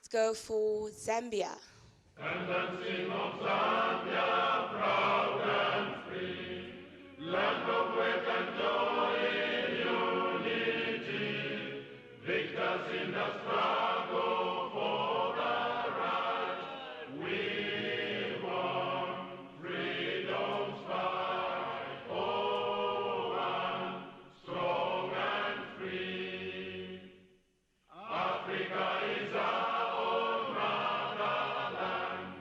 Let's go for Zambia. Tendency of Zambia, proud and free, land of wit and joy in unity, victors in the struggle for the right. We won freedom's fight, oh, one, strong and free. Africa is our own motherland,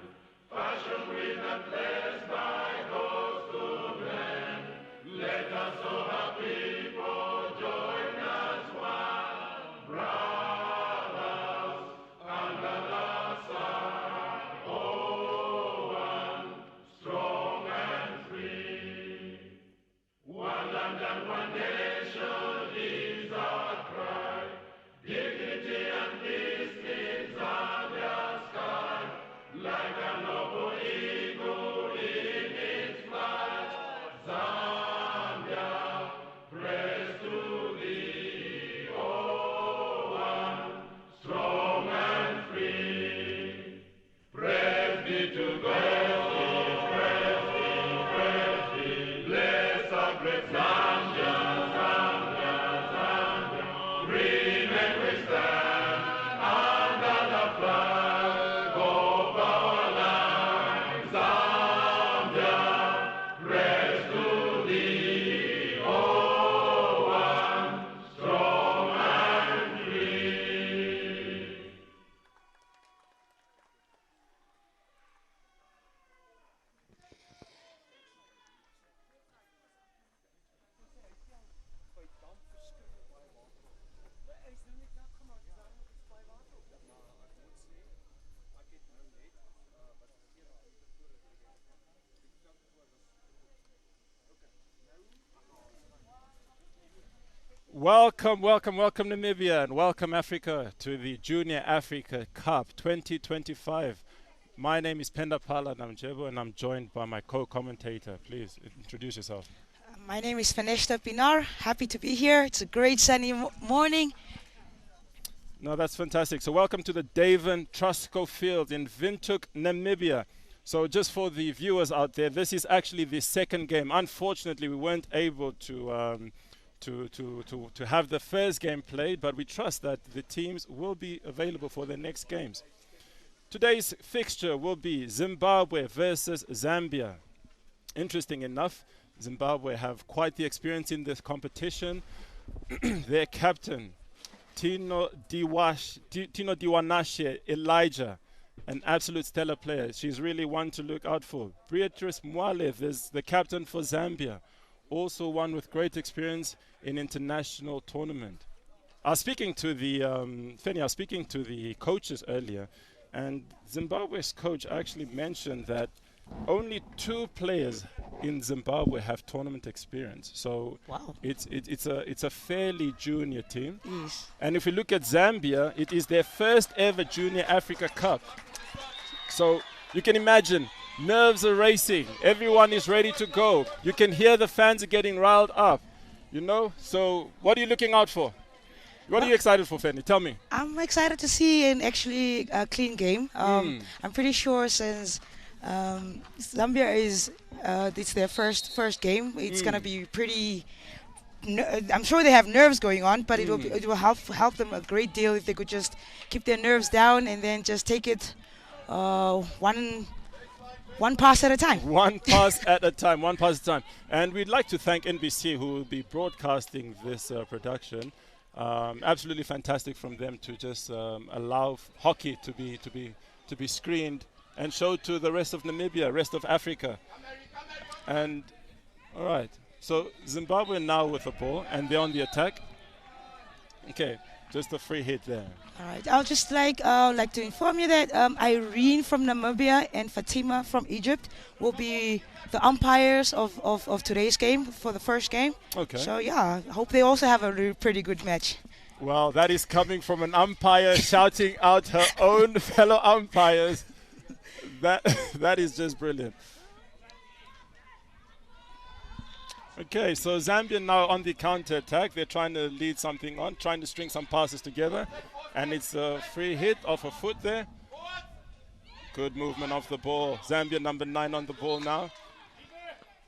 fashioned with and blessed by those who blend. Let us all our people join as one, brothers under the sun. Oh, one, strong and free. One land and one nation is our cry. Dignity and peace in Zambia's sky, like a noble eagle in its flight. Zambia, praise to thee, oh, one, strong and free. Praise be to God, praise be, praise be. Bless our great Zambia, Zambia, Zambia. Green and we stand under the flag of our land. Zambia, praise to thee, oh, one, strong and free. Welcome, welcome, welcome Namibia and welcome Africa to the Junior Africa Cup 2025. My name is Penda Pala Namjebo and I'm joined by my co-commentator. Please introduce yourself. My name is Vanessa Pinar. Happy to be here. It's a great sunny morning. No, that's fantastic. So welcome to the Davin Trusco Field in Windhoek, Namibia. So just for the viewers out there, this is actually the second game. Unfortunately, we weren't able to have the first game played, but we trust that the teams will be available for their next games. Today's fixture will be Zimbabwe versus Zambia. Interesting enough, Zimbabwe have quite the experience in this competition. Their captain, Tino Diwanashe Elijah, an absolute stellar player. She's really one to look out for. Beatrice Mwale is the captain for Zambia, also one with great experience in international tournament. I was speaking to the Feni, I was speaking to the coaches earlier, and Zimbabwe's coach actually mentioned that only 2 players in Zimbabwe have tournament experience. So Wow. it's a fairly junior team. Yes. And if we look at Zambia, it is their first ever Junior Africa Cup. So you can imagine, nerves are racing. Everyone is ready to go. You can hear the fans are getting riled up, you know? So what are you looking out for? What are you excited for, Fanny? Tell me. I'm excited to see an actually clean game. I'm pretty sure since Zambia is it's their first game, it's gonna be pretty. I'm sure they have nerves going on, but it will help them a great deal if they could just keep their nerves down and then just take it one pass at a time. One pass at a time, one pass at a time. And we'd like to thank NBC who will be broadcasting this production. Absolutely fantastic from them to just allow hockey to be screened and showed to the rest of Namibia, rest of Africa. And all right, so Zimbabwe now with the ball and they're on the attack. Okay, just a free hit there. All right, I'll just like to inform you that Irene from Namibia and Fatima from Egypt will be the umpires of today's game for the first game. Okay. So yeah, I hope they also have a pretty good match. Well, that is coming from an umpire shouting out her own fellow umpires. That is just brilliant. Okay, so Zambia now on the counter attack. They're trying to lead something on, trying to string some passes together. And it's a free hit off a foot there. Good movement off the ball. Zambia number 9 on the ball now.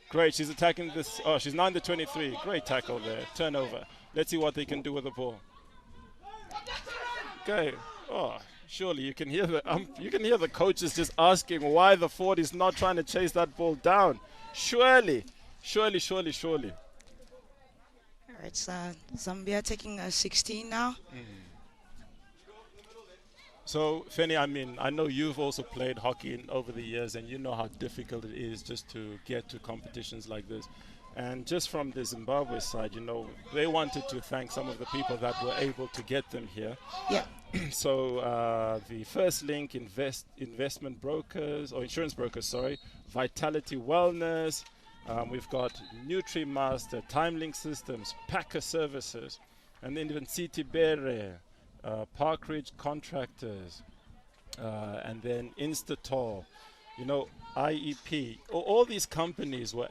Great, she's attacking this. Oh, she's now in the 23. Great tackle there. Turnover. Let's see what they can do with the ball. Okay. Oh, surely you can hear the coaches just asking why the forward is not trying to chase that ball down. Surely. All right, so Zambia taking a 16 now. So, Feni, I mean, I know you've also played hockey over the years, and you know how difficult it is just to get to competitions like this. And just from the Zimbabwe side, you know, they wanted to thank some of the people that were able to get them here. Yeah. So, the First Link investment brokers, or insurance brokers, sorry, Vitality Wellness, we've got NutriMaster, TimeLink Systems, Packer Services, and then even Citibere, Park Ridge Contractors, and then Instator, you know, IEP. All these companies were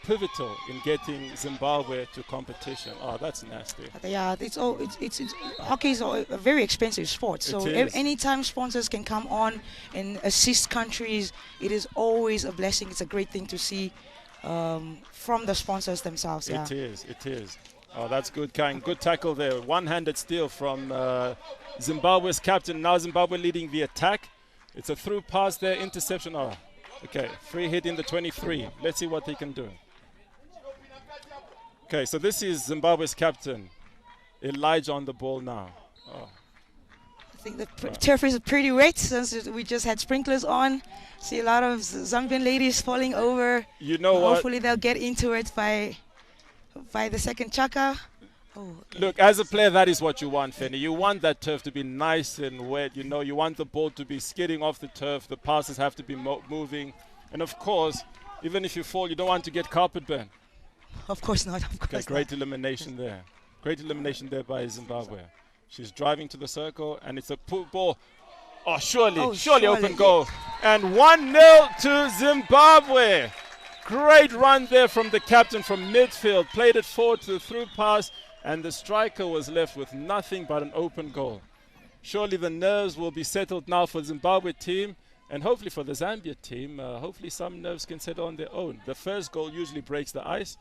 pivotal in getting Zimbabwe to competition. Oh, that's nasty. Yeah, it's hockey is a very expensive sport. So anytime sponsors can come on and assist countries, it is always a blessing. It's a great thing to see from the sponsors themselves. Yeah. It is. Oh, that's good, Kang. Good tackle there. One-handed steal from Zimbabwe's captain. Now Zimbabwe leading the attack. It's a through pass there, interception. Oh, okay. Free hit in the 23. Let's see what they can do. Okay, so this is Zimbabwe's captain, Elijah, on the ball now. Oh. I think the turf is pretty wet since we just had sprinklers on. See a lot of Zambian ladies falling over. You know what? Hopefully they'll get into it by the second chaka. Oh, okay. Look, as a player, that is what you want, Feni. You want that turf to be nice and wet. You know, you want the ball to be skidding off the turf. The passes have to be moving. And, of course, even if you fall, you don't want to get carpet burn. Of course not. Of course okay, great elimination there. Great elimination there by Zimbabwe. She's driving to the circle, and it's a ball. Oh, surely open goal. And 1-0 to Zimbabwe. Great run there from the captain from midfield. Played it forward to the through pass, and the striker was left with nothing but an open goal. Surely the nerves will be settled now for the Zimbabwe team, and hopefully for the Zambia team. Hopefully some nerves can settle on their own. The first goal usually breaks the ice,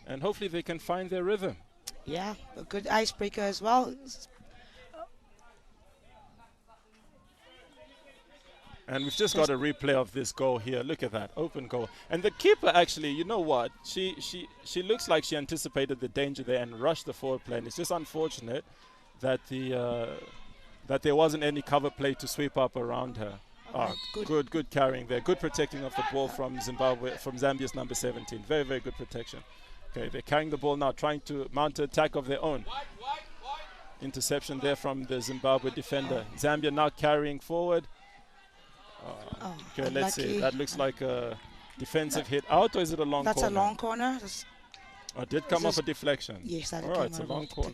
and hopefully they can find their rhythm. Yeah, a good icebreaker as well. And we've just got a replay of this goal here. Look at that, open goal. And the keeper actually, you know what? She looks like she anticipated the danger there and rushed the forward play. And it's just unfortunate that that there wasn't any cover play to sweep up around her. Good carrying there. Good protecting of the ball from Zimbabwe, from Zambia's number 17. Very, very good protection. Okay, they're carrying the ball now, trying to mount an attack of their own. Interception there from the Zimbabwe defender. Zambia now carrying forward. Okay, let's see. That looks like a defensive hit out, or is it a long corner? That's a long corner. It did come off a deflection. Yes, that came off it's a long corner.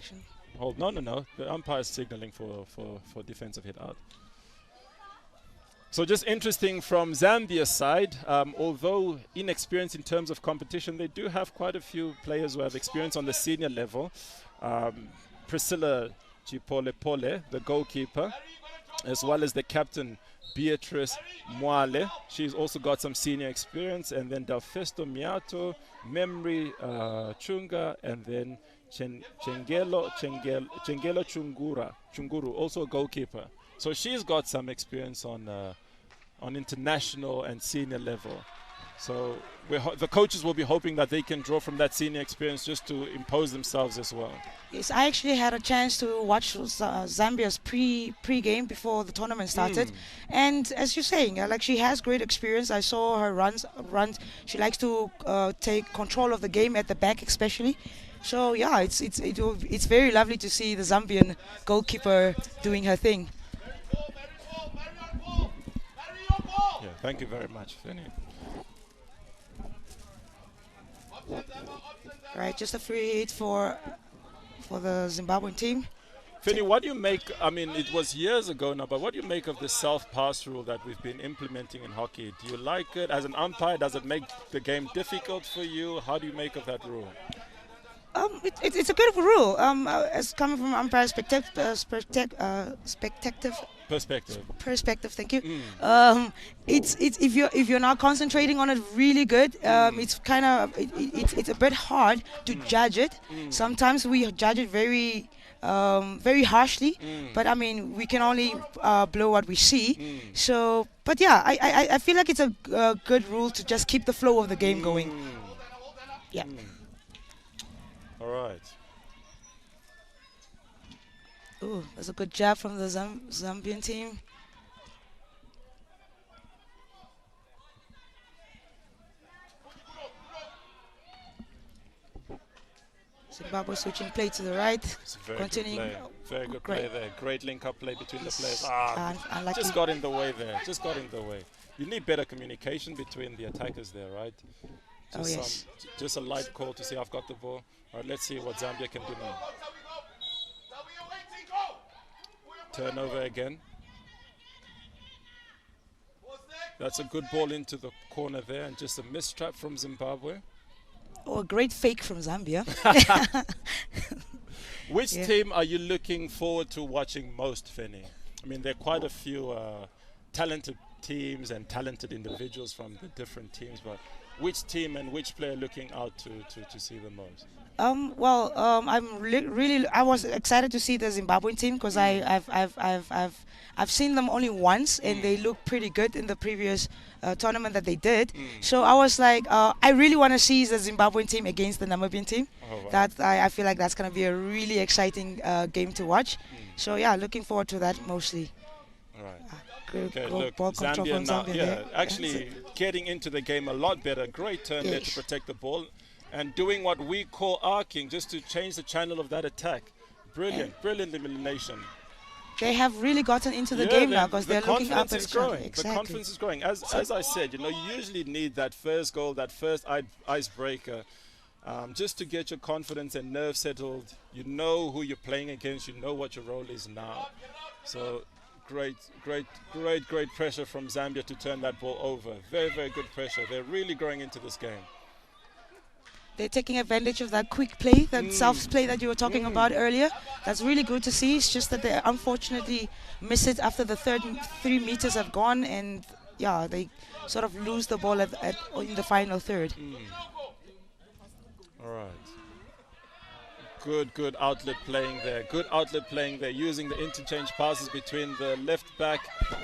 Hold, no. The umpire is signaling for defensive hit out. So just interesting from Zambia's side, although inexperienced in terms of competition, they do have quite a few players who have experience on the senior level. Priscilla Chipole, the goalkeeper, as well as the captain, Beatrice Mwale. She's also got some senior experience. And then Dalfesto Miato, Memory Chunga, and then Chengelo Chunguru, also a goalkeeper. So she's got some experience on international and senior level. So the coaches will be hoping that they can draw from that senior experience just to impose themselves as well. Yes, I actually had a chance to watch Zambia's pre-game before the tournament started. And as you're saying, like, she has great experience. I saw her runs. She likes to take control of the game at the back especially. So yeah, it's very lovely to see the Zambian goalkeeper doing her thing. Yeah, thank you very much, Feni. Right, just a free hit for the Zimbabwean team. Feni, what do you make, I mean, it was years ago now, but what do you make of the self-pass rule that we've been implementing in hockey? Do you like it? As an umpire, does it make the game difficult for you? How do you make of that rule? It's a good rule. As coming from umpire perspective. Thank you. It's if you're not concentrating on it really good, it's kind of it's a bit hard to judge it. Sometimes we judge it very harshly, but I mean we can only blow what we see. So, but yeah, I feel like it's a good rule to just keep the flow of the game going. Yeah. All right. Ooh, that's a good jab from the Zambian team. Zimbabwe switching play to the right. It's a very Continuing. good play. Very good play there. Great link-up play between the players. Unlucky. Just got in the way there. Just got in the way. You need better communication between the attackers there, right? Oh, yes. Just a light call to say I've got the ball. All right, let's see what Zambia can do now. Turnover again. That's a good ball into the corner there, and just a mistrap from Zimbabwe. Oh, a great fake from Zambia. Which team are you looking forward to watching most, Feni? I mean, there are quite a few talented teams and talented individuals from the different teams, but which team and which player looking out to see the most? I was excited to see the Zimbabwean team because I've seen them only once and they look pretty good in the previous tournament that they did. So I was like, I really want to see the Zimbabwean team against the Namibian team. Oh, wow. That I feel like that's going to be a really exciting game to watch. So yeah, looking forward to that mostly. All right. Good Look, ball control from Zambia. Actually getting into the game a lot better. Great turn there to protect the ball and doing what we call arcing, just to change the channel of that attack. Brilliant elimination. They have really gotten into the game now because they're looking up at each other. Exactly. The confidence is growing. As I said, you usually need that first goal, that first icebreaker, just to get your confidence and nerve settled. You know who you're playing against. You know what your role is now. So great pressure from Zambia to turn that ball over. Very good pressure. They're really growing into this game. They're taking advantage of that quick play, that self-play that you were talking about earlier. That's really good to see. It's just that they unfortunately miss it after the 3 meters have gone, and yeah, they sort of lose the ball in the final third. All right. Good outlet playing there. Good outlet playing there, using the interchange passes between the left back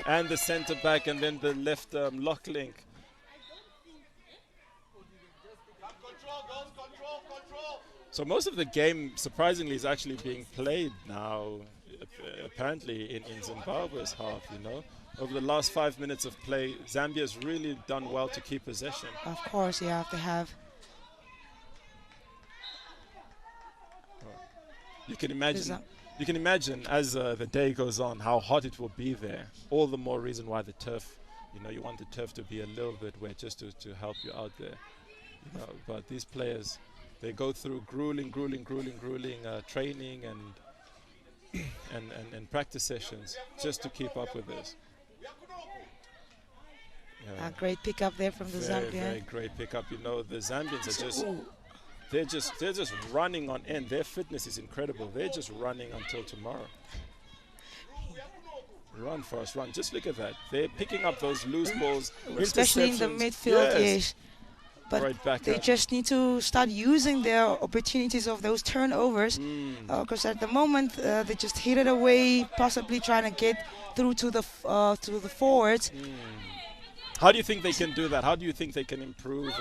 and the center back, and then the left lock link. So most of the game, surprisingly, is actually being played now, apparently, in Zimbabwe's half, Over the last 5 minutes of play, Zambia's really done well to keep possession. Of course, yeah, they have. You can imagine as the day goes on how hot it will be there. All the more reason why the turf, you want the turf to be a little bit wet just to help you out there. But these players, they go through grueling training and practice sessions just to keep up with this. A great pickup there from the Zambian. Very great pickup. The Zambians are just they're just running on end. Their fitness is incredible. They're just running until tomorrow. Run for us, run. Just look at that. They're picking up those loose balls, especially in the midfield. Yes. But right they just need to start using their opportunities of those turnovers, because at the moment they just hit it away, possibly trying to get through to the forwards. How do you think they can do that? How do you think they can improve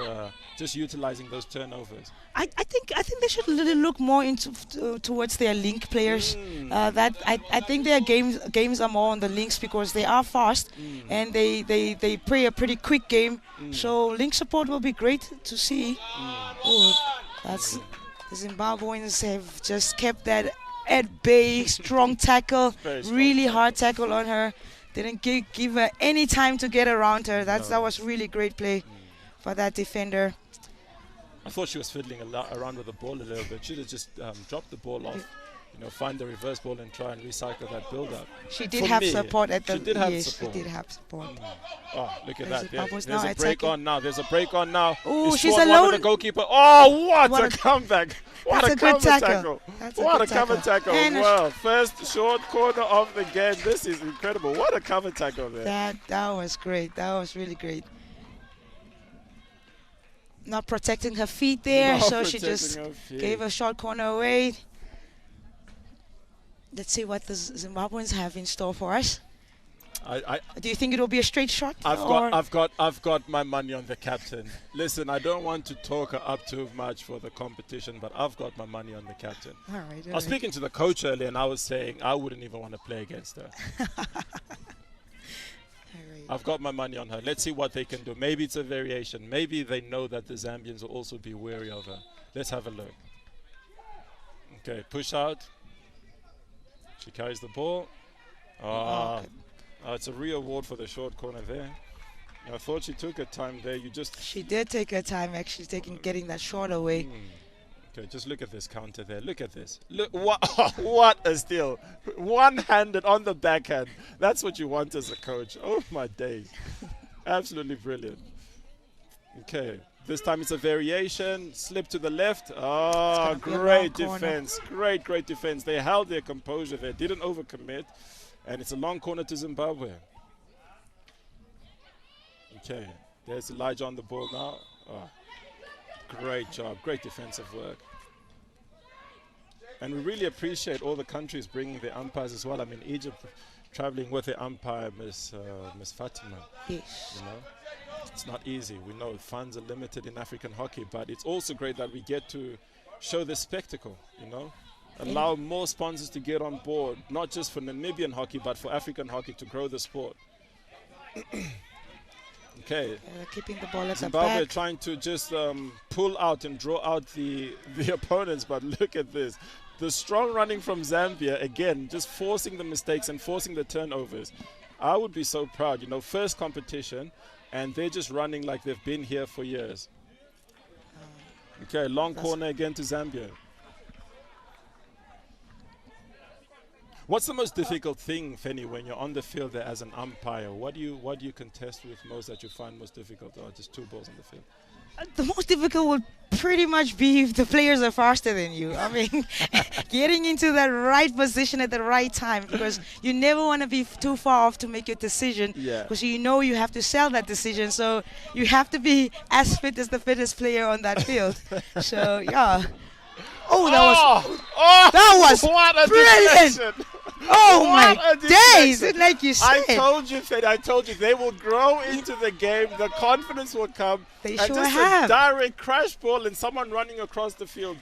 just utilizing those turnovers? I think they should really look more towards their link players. I think their games are more on the links because they are fast and they play a pretty quick game. So link support will be great to see. The Zimbabweans have just kept that at bay. Strong tackle, really hard tackle on her. Didn't give her any time to get around her. That was really great play for that defender. I thought she was fiddling around with the ball a little bit. Should have just dropped the ball off. find the reverse ball and try and recycle that build-up. She did For have me, support at the. she did have yes, support. she did have support. Oh, look at There's that. a bubbles There's now a break attacking. on now. There's a break on now. Ooh, It's she's 2-on-1 alone. with the goalkeeper. Oh, what What a a- comeback. What That's a a good cover tackle. That's a What good a cover tackle. tackle. And a Well, first short corner of the game. This is incredible. What a cover tackle there. That was great. That was really great. Not protecting her feet there, Not so she just protecting her feet. gave a short corner away. Let's see what the Zimbabweans have in store for us. Do you think it will be a straight shot? I've got my money on the captain. Listen, I don't want to talk her up too much for the competition, but I've got my money on the captain. All right. I was speaking to the coach earlier, and I was saying I wouldn't even want to play against her. I've got my money on her. Let's see what they can do. Maybe it's a variation. Maybe they know that the Zambians will also be wary of her. Let's have a look. Okay, push out. She carries the ball. It's a re-award for the short corner there. I thought she took her time there. She did take her time, actually, getting that shot away. Okay, just look at this counter there. Look at this. Look, what a steal. One-handed on the backhand. That's what you want as a coach. Oh, my days. Absolutely brilliant. Okay, this time it's a variation. Slip to the left. Oh, great defense. Great defense. They held their composure there. Didn't overcommit. And it's a long corner to Zimbabwe. Okay, there's Elijah on the ball now. Oh, great job. Great defensive work. And we really appreciate all the countries bringing their umpires as well. I mean, Egypt traveling with their umpire, Miss Fatima. Yes. It's not easy. We know funds are limited in African hockey, but it's also great that we get to show this spectacle, Allow more sponsors to get on board, not just for Namibian hockey, but for African hockey to grow the sport. Okay. Keeping the ball at the Zimbabwe back. trying to just pull out and draw out the opponents, but look at this. The strong running from Zambia, again, just forcing the mistakes and forcing the turnovers. I would be so proud, first competition, and they're just running like they've been here for years. Okay, long corner again to Zambia. What's the most difficult thing, Fenny, when you're on the field there as an umpire? What do you contest with most that you find most difficult? Or just two balls on the field? The most difficult would pretty much be if the players are faster than you. I mean, getting into that right position at the right time, because you never want to be too far off to make your decision, because you have to sell that decision. So you have to be as fit as the fittest player on that field. So, yeah. Oh, that was what a brilliant. deflection. Oh, What my a deflection. days. Like you said. I told you, they will grow into the game. The confidence will come. They and sure just have. a direct crash ball and someone running across the field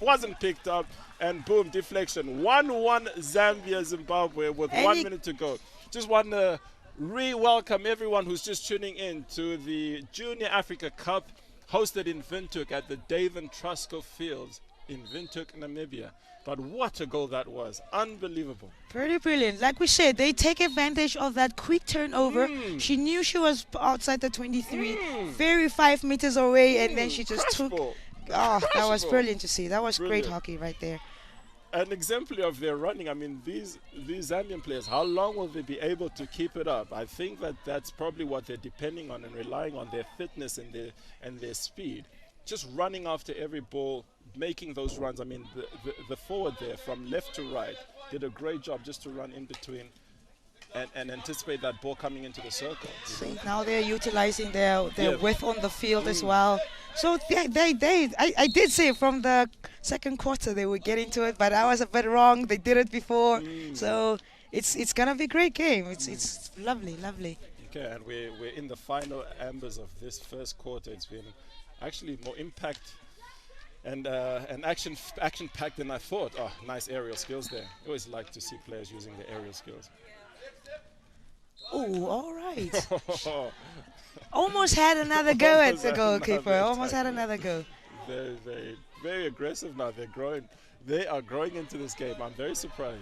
wasn't picked up, and boom, deflection. 1-1 Zambia, Zimbabwe with 1 minute to go. Just want to re-welcome everyone who's just tuning in to the Junior Africa Cup hosted in Windhoek at the David Truscott Fields in Windhoek, Namibia. But what a goal that was. Unbelievable. Pretty brilliant. Like we said, they take advantage of that quick turnover. She knew she was outside the 23, very 5 meters away, and then she just took. Ball. Oh, that was ball. brilliant to see. That was Brilliant. great hockey right there. An exemplary of their running. I mean, these Zambian players, how long will they be able to keep it up? I think that's probably what they're depending on and relying on, their fitness and their speed. Just running after every ball, making those runs. I mean, the forward there from left to right did a great job just to run in between and anticipate that ball coming into the circle. See, now they're utilizing their width on the field as well. So I did say from the second quarter they would get into it, but I was a bit wrong. They did it before. So it's gonna be a great game. It's lovely. Okay, and we're in the final embers of this first quarter. It's been actually more impact and action-packed than I thought. Oh, nice aerial skills there. I always like to see players using their aerial skills. Oh, all right. Almost had another go at the goalkeeper. Almost had another go. Very, very, very aggressive now. They're growing. They are growing into this game. I'm very surprised.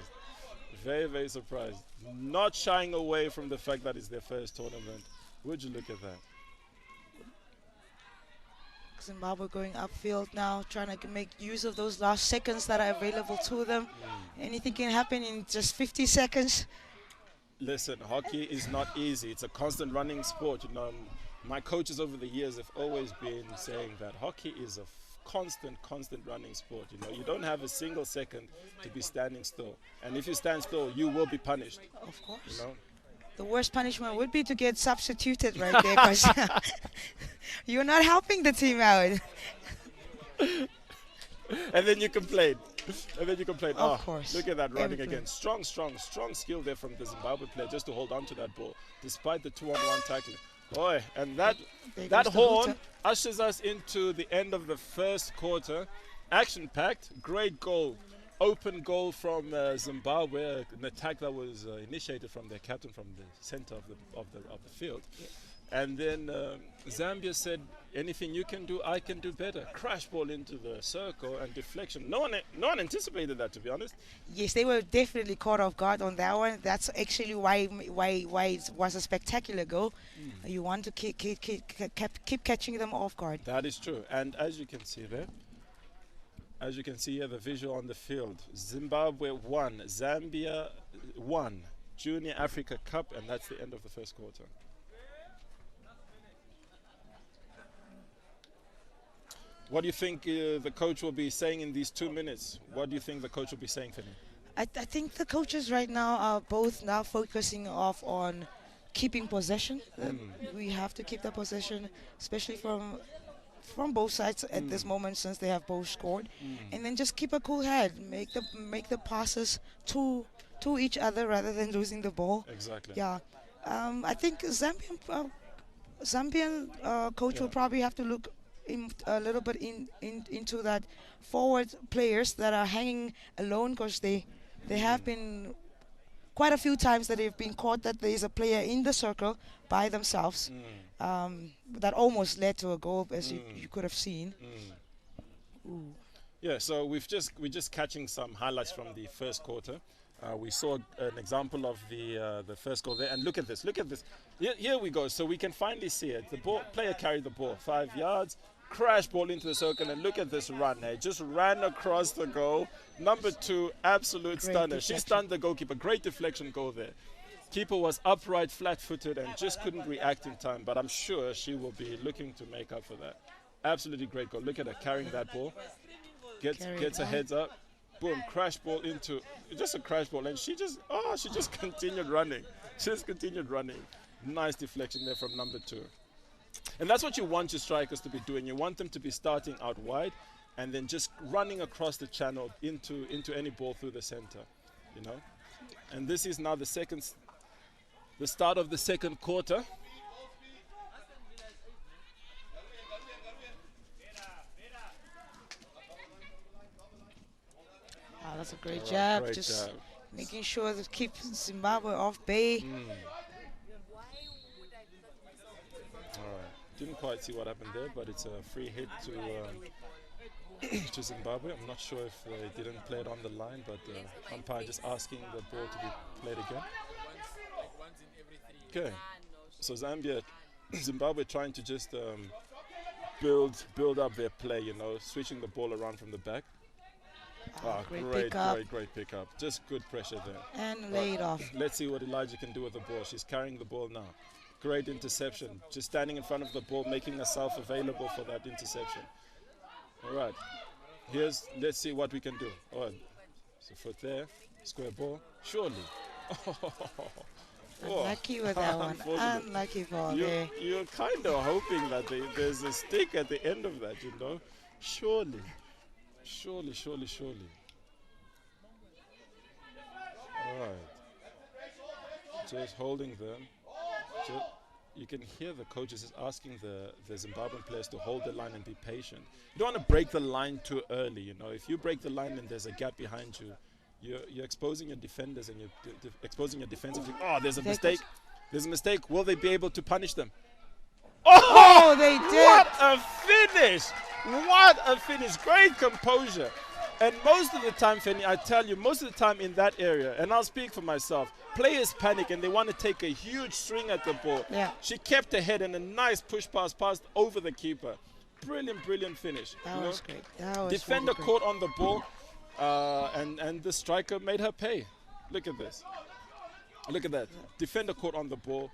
Very, very surprised. Not shying away from the fact that it's their first tournament. Would you look at that? Zimbabwe going upfield now, trying to make use of those last seconds that are available to them. Anything can happen in just 50 seconds. Listen, hockey is not easy. It's a constant running sport. You know, my coaches over the years have always been saying that hockey is a constant running sport. You know, you don't have a single second to be standing still. And if you stand still, you will be punished. Of course. You know? The worst punishment would be to get substituted right there, because you're not helping the team out. And then you complain. And then you complain. Of course. Look at that running Everything. again. Strong skill there from the Zimbabwe player just to hold on to that ball, despite the 2-on-1 tackling. Boy, and that There goes the horn hooter. ushers us into the end of the first quarter. Action-packed, great goal. Open goal from Zimbabwe, an attack that was initiated from their captain from the center of the field. And then Zambia said, anything you can do, I can do better. Crash ball into the circle and deflection. No one anticipated that, to be honest. Yes, they were definitely caught off guard on that one. That's actually why it was a spectacular goal. You want to keep catching them off guard. That is true. And as you can see there, the visual on the field, Zimbabwe won, Zambia won, Junior Africa Cup, and that's the end of the first quarter. What do you think the coach will be saying in these 2 minutes? What do you think the coach will be saying, Finny? I think the coaches right now are both now focusing off on keeping possession. We have to keep the possession, especially from both sides at this moment, since they have both scored, and then just keep a cool head, make the passes to each other rather than losing the ball. Exactly. Yeah, I think Zambian coach will probably have to look a little bit into that forward players that are hanging alone, because they have been quite a few times that they've been caught that there is a player in the circle by themselves. That almost led to a goal, as you could have seen. Yeah, so we're just catching some highlights from the first quarter. We saw an example of the first goal there, and look at this. Here we go. So we can finally see it. The player carried the ball 5 yards, crash ball into the circle, and look at this run. Just ran across the goal. Number 2, absolute stunner. Deflection. She stunned the goalkeeper. Great deflection goal there. Keeper was upright, flat-footed, and just couldn't react in time. But I'm sure she will be looking to make up for that. Absolutely great goal. Look at her carrying that ball. Gets her heads up. Boom, crash ball into just a crash ball, and she just continued running. Nice deflection there from number 2. And that's what you want your strikers to be doing. You want them to be starting out wide and then just running across the channel into any ball through the center, you know. And this is now the start of the second quarter. That's a great job. Great Just job. making sure to keep Zimbabwe off bay. Didn't quite see what happened there, but it's a free hit to Zimbabwe. I'm not sure if they didn't play it on the line, but umpire just asking the ball to be played again. Okay, so Zimbabwe trying to just build up their play, you know, switching the ball around from the back. Great pickup. Just good pressure there. And lay it off. Let's see what Elijah can do with the ball. She's carrying the ball now. Great interception. Just standing in front of the ball, making herself available for that interception. All right. Let's see what we can do. All right. So foot there. Square ball. Surely. Unlucky with that one. Unlucky ball there. You're kind of hoping that there's a stick at the end of that, you know. Surely. All right. Just holding them. You can hear the coaches is asking the Zimbabwean players to hold the line and be patient. You don't want to break the line too early, you know. If you break the line and there's a gap behind you, you're exposing your defenders and you're exposing your defensive team. Oh, there's a mistake. There's a mistake. Will they be able to punish them? Oh, they did. What a finish. What a finish. Great composure. And most of the time, Fanny, I tell you, most of the time in that area, and I'll speak for myself, players panic and they want to take a huge swing at the ball. Yeah. She kept her head and a nice push pass passed over the keeper. Brilliant finish. That was great. That was Defender really caught on the ball, and the striker made her pay. Look at this. Look at that. Defender caught on the ball,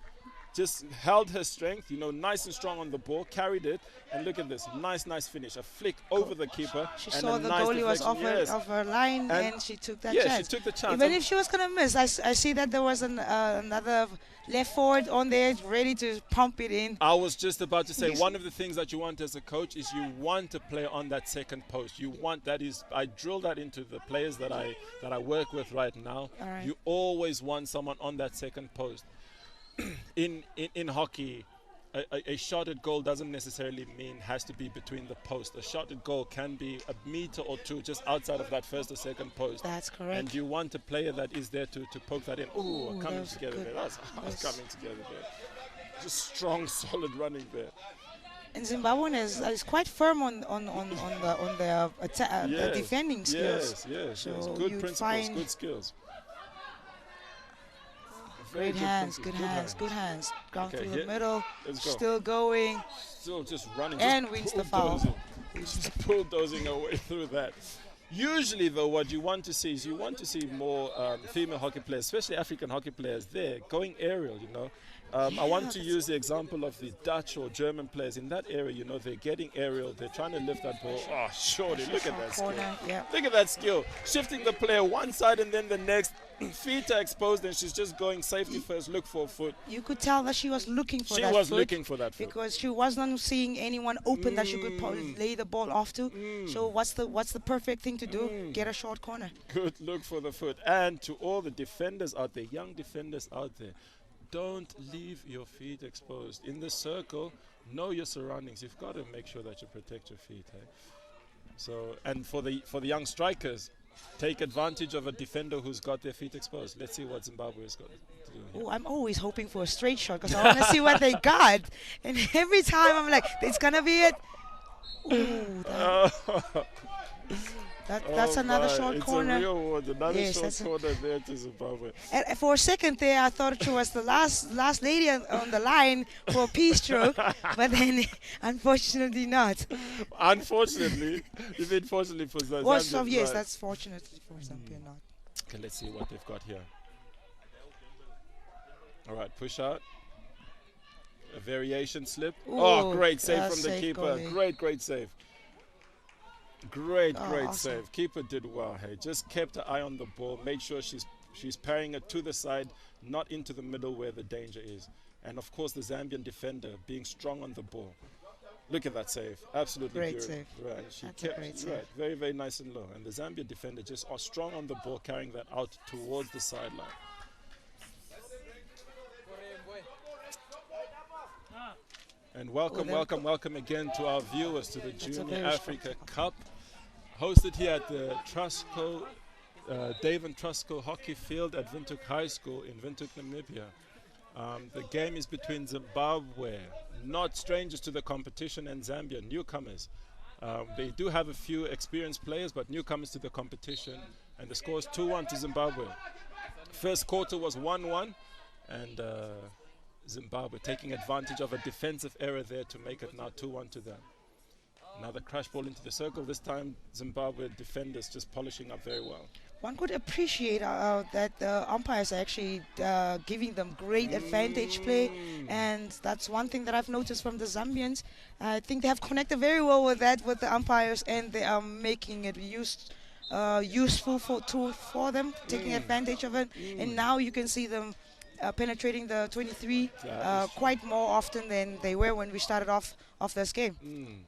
just held her strength, nice and strong on the ball, carried it, and look at this. Nice finish. A flick over the keeper. She and saw a the nice goalie was deflection. off her line, and she took that chance. Yeah, she took the chance. Even if she was going to miss, I see that there was another left forward on there ready to pump it in. I was just about to say, one of the things that you want as a coach is you want to play on that second post. You want, I drill that into the players that I work with right now. All right. You always want someone on that second post. In hockey, a shot at goal doesn't necessarily mean has to be between the post. A shot at goal can be a meter or two just outside of that first or second post. That's correct. And you want a player that is there to poke that in. Ooh, coming together good. there. That's coming together there. Just strong, solid running there. And Zimbabwean is quite firm on the defending skills. Yes. So Good you'd principles, find good skills. Good hands. Gone Okay, through the here. middle. Let's go. Still going. Still just running. And just wins the foul. Just bulldozing away through that. Usually, though, what you want to see is more female hockey players, especially African hockey players, there going aerial. I want to use the example of the Dutch or German players in that area. They're getting aerial. They're trying to lift that ball. Oh, shorty, look at that skill. Yeah. Look at that skill. Shifting the player one side and then the next. Feet are exposed and she's just going safety first, look for a foot. You could tell that she was looking for that foot. She was looking for that foot. Because she wasn't seeing anyone open that she could lay the ball off to. So what's the perfect thing to do? Get a short corner. Good look for the foot. And to all the defenders out there, young defenders out there, don't leave your feet exposed. In the circle, know your surroundings. You've got to make sure that you protect your feet. Hey? So, and for the young strikers, take advantage of a defender who's got their feet exposed. Let's see what Zimbabwe has got to do here. Oh, I'm always hoping for a straight shot because I want to see what they got. And every time I'm like, it's going to be it. Ooh, that's another short corner. It's a real one. Another Yes, short corner there to Zimbabwe. And for a second there, I thought she was the last lady on the line for a peace stroke, but then unfortunately not. Unfortunately, even fortunately for Zambia. Yes, that's fortunately for Zambia not. Okay, let's see what they've got here. All right, push out. A variation slip. Ooh, great save from the safe keeper. goalie. Great save. Great awesome. save. Keeper did well. Hey, just kept her eye on the ball. Made sure she's parrying it to the side, not into the middle where the danger is. And of course, the Zambian defender being strong on the ball. Look at that save. Absolutely Great beautiful. save. Right. She That's a kept great save. right. Very, very nice and low. And the Zambian defender just strong on the ball, carrying that out towards the sideline. And welcome again to our viewers to the Junior Africa Cup, hosted here at the Trusco, Dave and Trusco Hockey Field at Windhoek High School in Windhoek, Namibia. The game is between Zimbabwe, not strangers to the competition, and Zambia, newcomers. They do have a few experienced players, but newcomers to the competition, and the score is 2-1 to Zimbabwe. First quarter was 1-1, and Zimbabwe taking advantage of a defensive error there to make it now 2-1 to them. Another crash ball into the circle. This time Zimbabwe defenders just polishing up very well. One could appreciate that the umpires are actually giving them great advantage play, and that's one thing that I've noticed from the Zambians. I think they have connected very well with the umpires, and they are making it useful for them, taking advantage of it. And now you can see them penetrating the 23 quite more often than they were when we started off this game.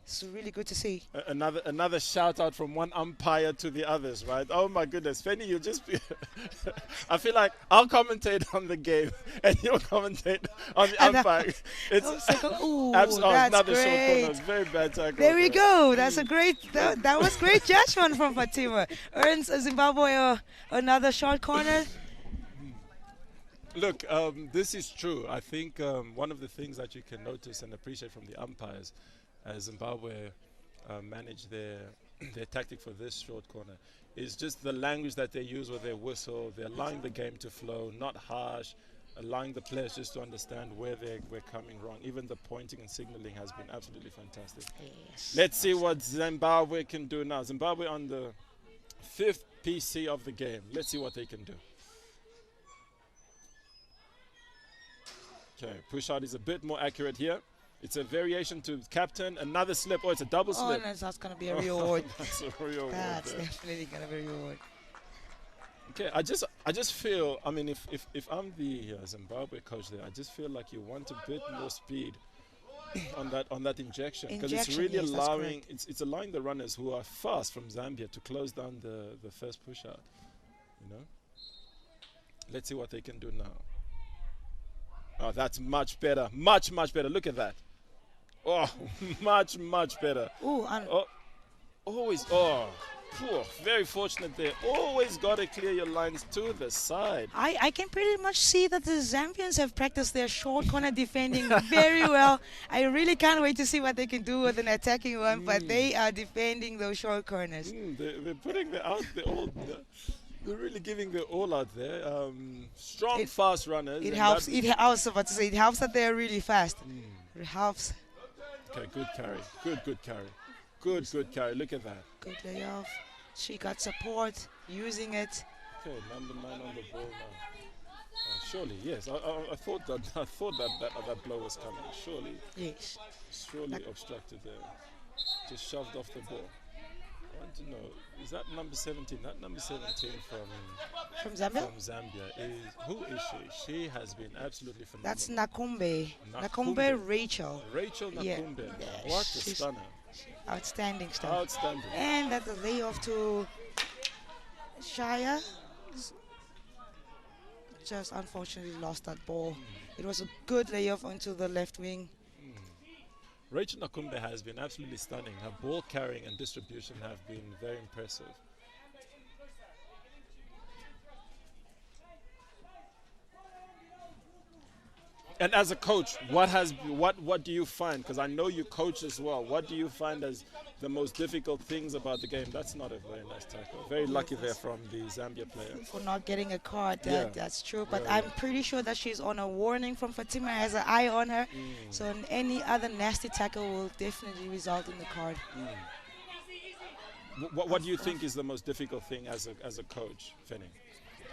It's really good to see. Another shout out from one umpire to the others, right? Oh my goodness, Fenny, you just be I feel like I'll commentate on the game and you'll commentate on the umpire. It's that's another great. short corner. It's very bad tackle. There we go. That's a great. That was great judgment from Fatima. Earns Zimbabwe another short corner. Look, this is true. I think one of the things that you can notice and appreciate from the umpires as Zimbabwe manage their tactic for this short corner is just the language that they use with their whistle. They're allowing the game to flow, not harsh. allowing the players just to understand where we're coming wrong. Even the pointing and signaling has been absolutely fantastic. Yes. Let's see what Zimbabwe can do now. Zimbabwe on the 5th PC of the game. Let's see what they can do. Okay, push out is a bit more accurate here. It's a variation to captain. Another slip. Oh, it's a double Oh, slip. no, that's going to be a reward. That's a reward. That's there. definitely going to be a reward. Okay, I just feel, I mean, if I'm the Zimbabwe coach there, I just feel like you want a bit more speed on that injection, because it's Injection, really yes, that's allowing correct. it's allowing the runners who are fast from Zambia to close down the first push out. You know, let's see what they can do now. Oh, that's much better, much better. Look at that. Oh, much better. Ooh, and Oh, always. Oh, poor. Very fortunate there. Always got to clear your lines to the side. I can pretty much see that the Zambians have practiced their short corner defending very well. I really can't wait to see what they can do with an attacking one, but they are defending those short corners. They're putting the out the all. They're really giving their all out there. Strong, fast runners. It and helps. that- I was about to say it helps that they're really fast. It helps. Okay, good carry. Good carry. Good carry. Look at that. Good layoff. She got support using it. Okay, number 9 on the ball now. Surely, yes. I thought that blow was coming. Surely obstructed there. Just shoved off the ball. I want to know, is that number 17? That number 17 From Zambia? from Zambia who is she? She has been absolutely phenomenal. That's Nakumbe. Nakumbe. Rachel. Rachel Yeah. Nakumbe. Yeah, What a she's stunner. Outstanding stuff. Outstanding. And that's a layoff to Shire. Just unfortunately lost that ball. It was a good layoff onto the left wing. Rachel Nakumbe has been absolutely stunning. Her ball carrying and distribution have been very impressive. And as a coach, what do you find? Because I know you coach as well. What do you find as the most difficult things about the game? That's not a very nice tackle. Very lucky there from the Zambia player. For not getting a card, Yeah. that's true. But Yeah, I'm pretty sure that she's on a warning from Fatima, has an eye on her. So any other nasty tackle will definitely result in the card. What do you think is the most difficult thing as a coach, Fenny?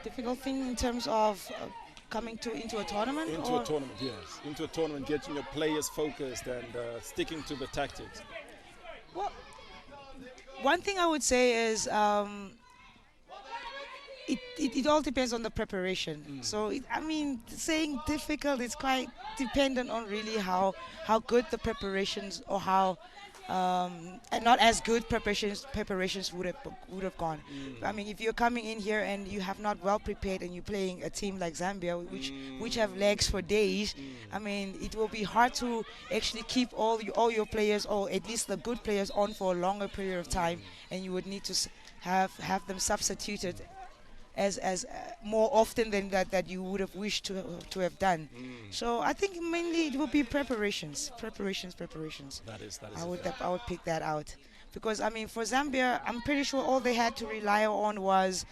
Difficult thing in terms of coming into a tournament? Into a tournament, yes. Into a tournament, getting your players focused and sticking to the tactics. Well, one thing I would say is it all depends on the preparation. So, saying difficult is quite dependent on really how good the preparations or how and not as good preparations would have gone. I mean, if you're coming in here and you have not well prepared and you're playing a team like Zambia, which have legs for days, I mean, it will be hard to actually keep all your players, or at least the good players, on for a longer period of time, and you would need to have them substituted as more often than that you would have wished to have done. So I think mainly it will be preparations. That is I would pick that out, because I mean, for Zambia, I'm pretty sure all they had to rely on was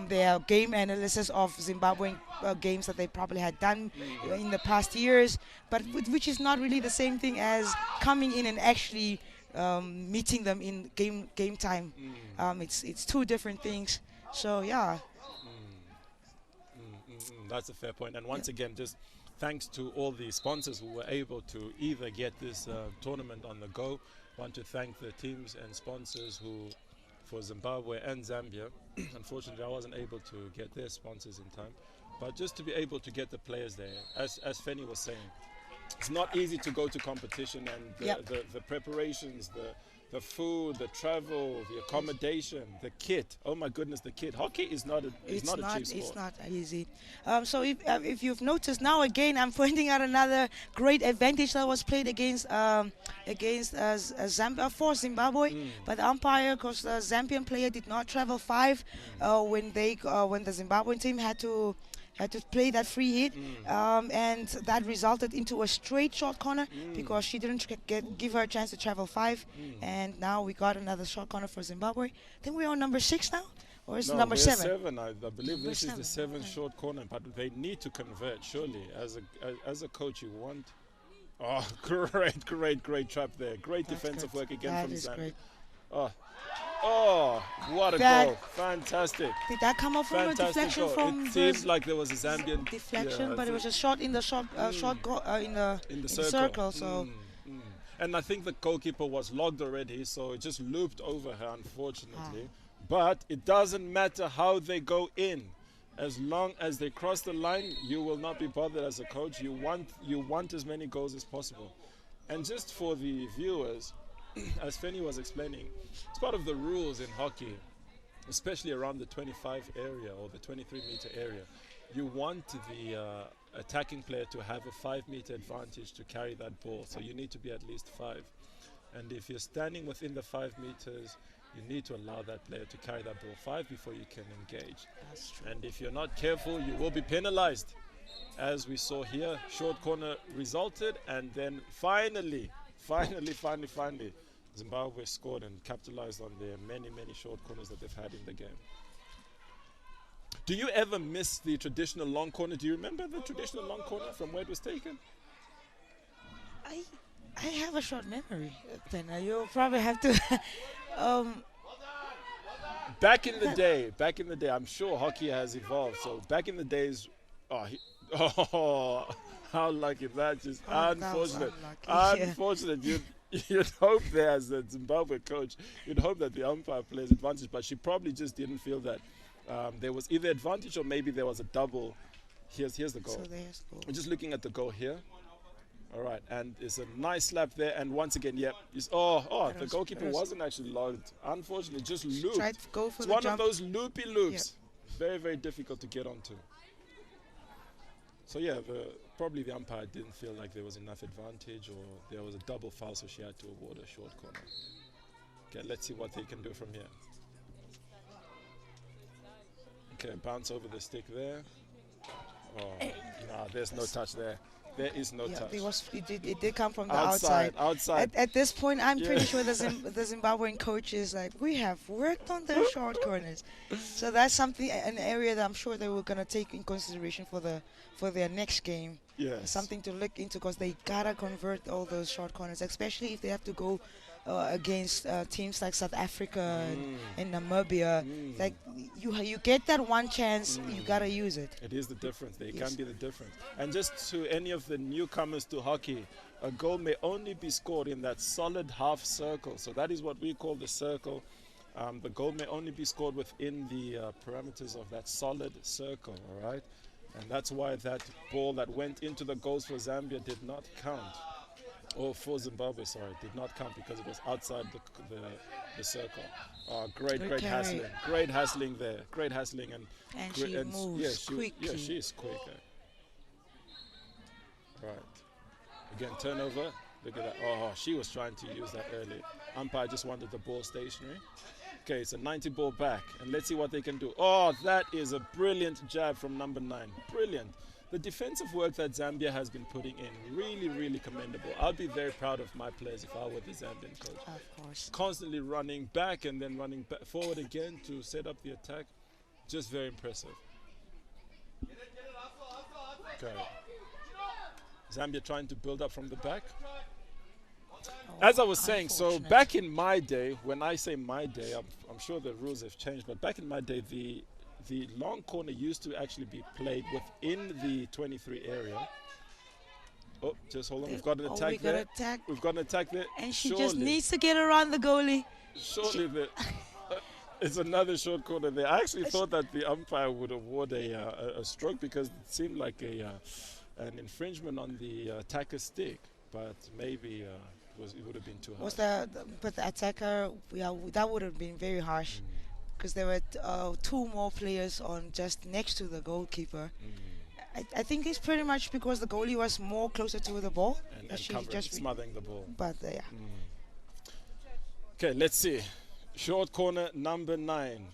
their game analysis of Zimbabwean games that they probably had done in the past years, but which is not really the same thing as coming in and actually meeting them in game time. It's two different things. So yeah. That's a fair point. And once again, just thanks to all the sponsors who were able to either get this tournament on the go. Want to thank the teams and sponsors who, for Zimbabwe and Zambia, unfortunately I wasn't able to get their sponsors in time, but just to be able to get the players there, as Fenny was saying, it's not easy to go to competition, and the preparations, the food, the travel, the accommodation, the kit. Oh my goodness, the kit. Hockey is not a cheap sport. It's not easy. So if you've noticed, now again I'm pointing out another great advantage that was played against Zambia for Zimbabwe, but the umpire, because the Zambian player did not travel 5 when the Zimbabwean team had to play that free hit, and that resulted into a straight short corner because she didn't give her a chance to travel 5, and now we got another short corner for Zimbabwe. I think we're on number 6 now. Or is it No, number we're 7? I believe Number this is the 7, 7th okay. short corner, but they need to convert, surely. As a coach, you want. Oh, great trap there. Great That's defensive good. work again That from is Zambia. great. Oh, oh, what a That- goal. Fantastic. Did that come up from a Fantastic deflection goal. from It the seemed like there was a Zambian deflection, yeah, but it was a shot in the shot goal in the circle. So And I think the goalkeeper was logged already, so it just looped over her, unfortunately. Ah. But it doesn't matter how they go in. As long as they cross the line, you will not be bothered as a coach. You want as many goals as possible. And just for the viewers, as Feni was explaining, it's part of the rules in hockey, especially around the 25 area or the 23-meter area. You want the attacking player to have a 5-meter advantage to carry that ball. So you need to be at least 5. And if you're standing within the 5 meters, you need to allow that player to carry that ball 5 before you can engage. that's true. And if you're not careful, you will be penalized. As we saw here, short corner resulted, and then finally, Zimbabwe scored and capitalized on their many short corners that they've had in the game. Do you ever miss the traditional long corner? Do you remember the traditional long corner from where it was taken? I have a short memory, Penna. You'll probably have to. Back in the day, I'm sure hockey has evolved. So back in the days, how lucky that just Oh, that was unfortunate. unlucky, yeah. Unfortunate. You'd hope there as the Zimbabwe coach, you'd hope that the umpire plays advantage, but she probably just didn't feel that there was either advantage or maybe there was a double. Here's the goal. So there's goal. We're just looking at the goal here. All right, and it's a nice slap there, and once again, yep. The was- goalkeeper that was- wasn't actually logged. Unfortunately, just looped. Tried to go for It's the one jump. of those loopy loops. Very difficult to get onto. So yeah, probably the umpire didn't feel like there was enough advantage, or there was a double foul, so she had to award a short corner. Okay, let's see what they can do from here. Okay, bounce over the stick there. Oh, nah, there's no touch there. There is no Yeah, touch. it did come from the outside. Outside. At this point, I'm Yeah. pretty sure the Zimbabwean coach is like, we have worked on their short corners. So that's something, an area that I'm sure they were going to take in consideration for their next game. Yes. Something to look into, because they got to convert all those short corners, especially if they have to go against teams like South Africa and Namibia. Like, you get that one chance, you got to use it. It is the difference. They Yes. can be the difference. And just to any of the newcomers to hockey, a goal may only be scored in that solid half circle. So that is what we call the circle. The goal may only be scored within the parameters of that solid circle, all right? And that's why that ball that went into the goals for Zambia did not count. Or for Zimbabwe, sorry, did not count because it was outside the circle. Great Good carry. hassling. Great hassling there. Great hassling. And Gre- she moves quickly. Yeah, she is quick. Right. Again, turnover. Look at that. Oh, she was trying to use that early. Umpire just wanted the ball stationary. Okay, it's a 90 ball back. And let's see what they can do. Oh, that is a brilliant jab from number 9. Brilliant. The defensive work that Zambia has been putting in, really commendable. I'd be very proud of my players if I were the Zambian coach. Of course. Constantly running back and then running forward again to set up the attack. Just very impressive. Okay. Zambia trying to build up from the back. As I was saying, so Unfortunate. back in my day, when I say my day, I'm sure the rules have changed, but back in my day, the long corner used to actually be played within the 23 area. Oh, just hold on. We've got an attack we got there. attack. We've got an attack there. And she Surely. just needs to get around the goalie. Surely it's another short corner there. I actually thought that the umpire would award a stroke because it seemed like an infringement on the attacker's stick, but maybe it would have been too hard. But the attacker, that would have been very harsh, because there were 2 more players on just next to the goalkeeper. I think it's pretty much because the goalie was more closer to the ball. And smothering the ball. But yeah. Okay, let's see. Short corner number 9.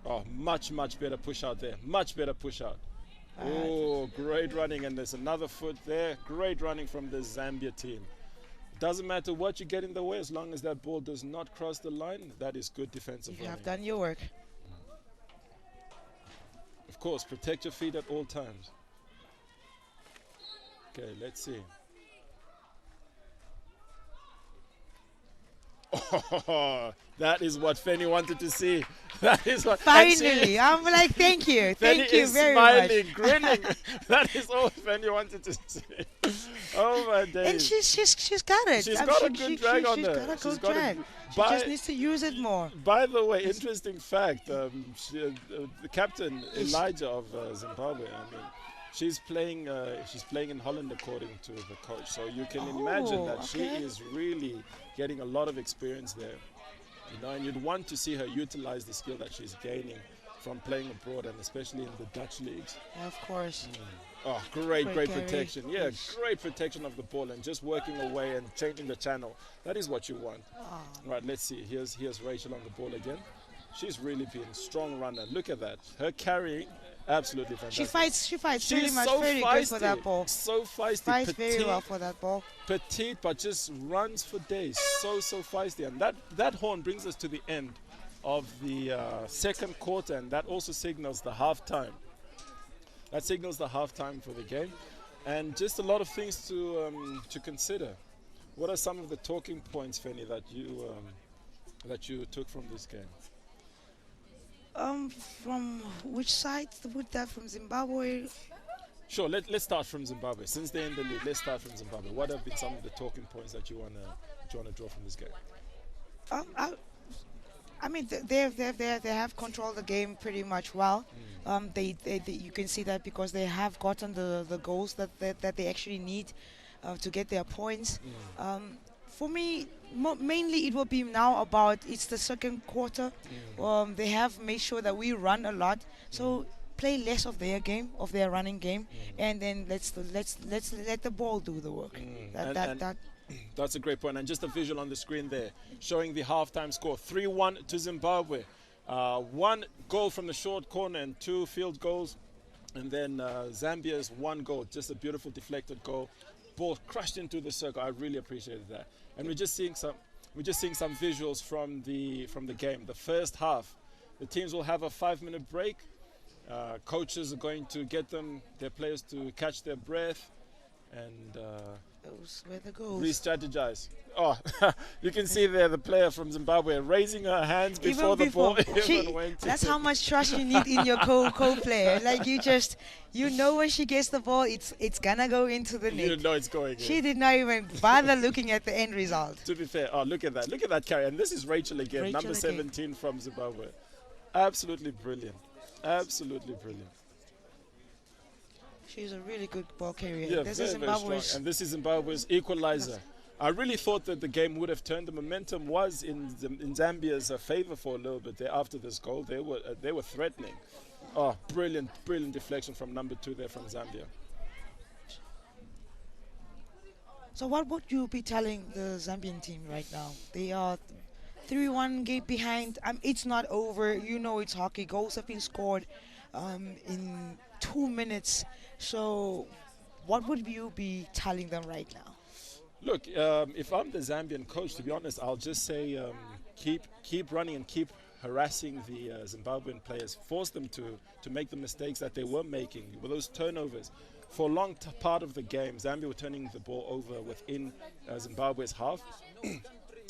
Oh, much better push out there. Much better push out. Oh, great running. And there's another foot there. Great running from the Zambia team. Doesn't matter what you get in the way, as long as that ball does not cross the line, that is good defensive You running. have done your work. Of course, protect your feet at all times. Okay, let's see. Oh, that is what Fanny wanted to see. That is what. Finally, I'm like, thank you, Fanny thank you is very smiling, much. grinning. That is all Fanny wanted to see. Oh my days. And she's got it. She's got a good drag on she's her. got a She's good got a drag. good- She By- just needs to use it more. By the way, interesting fact, the captain Elijah of Zimbabwe, I mean, she's playing in Holland according to the coach. So you can imagine that she okay. is really getting a lot of experience there. You know, and you'd want to see her utilize the skill that she's gaining from playing abroad, and especially in the Dutch leagues. Of course. Oh, great Great carry. protection. Yeah, Yes. great protection of the ball and just working away and changing the channel. That is what you want. Right, let's see. Here's Rachel on the ball again. She's really been a strong runner. Look at that. Her carrying, absolutely fantastic. She fights pretty She's much so very feisty. good for that ball. So feisty. Fights very well for that ball. Petite, but just runs for days. So feisty. And that horn brings us to the end of the second quarter, and that also signals the halftime. That signals the halftime for the game, and just a lot of things to consider. What are some of the talking points, Fanny, that you took from this game? From which side would that? From Zimbabwe? Sure, let's start from Zimbabwe. Since they're in the league, let's start from Zimbabwe. What have been some of the talking points that you wanna draw from this game? I mean, they have controlled the game pretty much well. They you can see that because they have gotten the goals that they actually need to get their points. For me, mainly it will be now about it's the second quarter. They have made sure that we run a lot, so play less of their game, of their running game, and then let's let the ball do the work. That's a great point. And just a visual on the screen there showing the halftime score: 3-1 to Zimbabwe. One goal from the short corner and 2 field goals, and then Zambia's 1 goal, just a beautiful deflected goal, ball crushed into the circle. I really appreciated that. And we're just seeing some visuals from the game. The first half, the teams will have a 5-minute break. Coaches are going to get their players to catch their breath and Those were the goals. re-strategize. Oh, you can see there the player from Zimbabwe raising her hands before the ball even went. That's how much trust you need in your co-player. Like you know when she gets the ball, it's gonna go into the net. You know it's going in. She did not even bother looking at the end result. To be fair, oh, look at that carry. And this is Rachel again, Rachel number again. 17 from Zimbabwe. Absolutely brilliant. Absolutely brilliant. She's a really good ball carrier. Yeah, This very, is very strong. Zimbabwe's. And this is Zimbabwe's equalizer. I really thought that the game would have turned. The momentum was in Zambia's favor for a little bit there after this goal. They were threatening. Oh, brilliant deflection from number 2 there from Zambia. So what would you be telling the Zambian team right now? They are 3-1 game behind. It's not over. You know it's hockey. Goals have been scored in 2 minutes. So what would you be telling them right now? Look, if I'm the Zambian coach, to be honest, I'll just say keep running and keep harassing the Zimbabwean players. Force them to make the mistakes that they were making with those turnovers. For a long part of the game, Zambia were turning the ball over within Zimbabwe's half.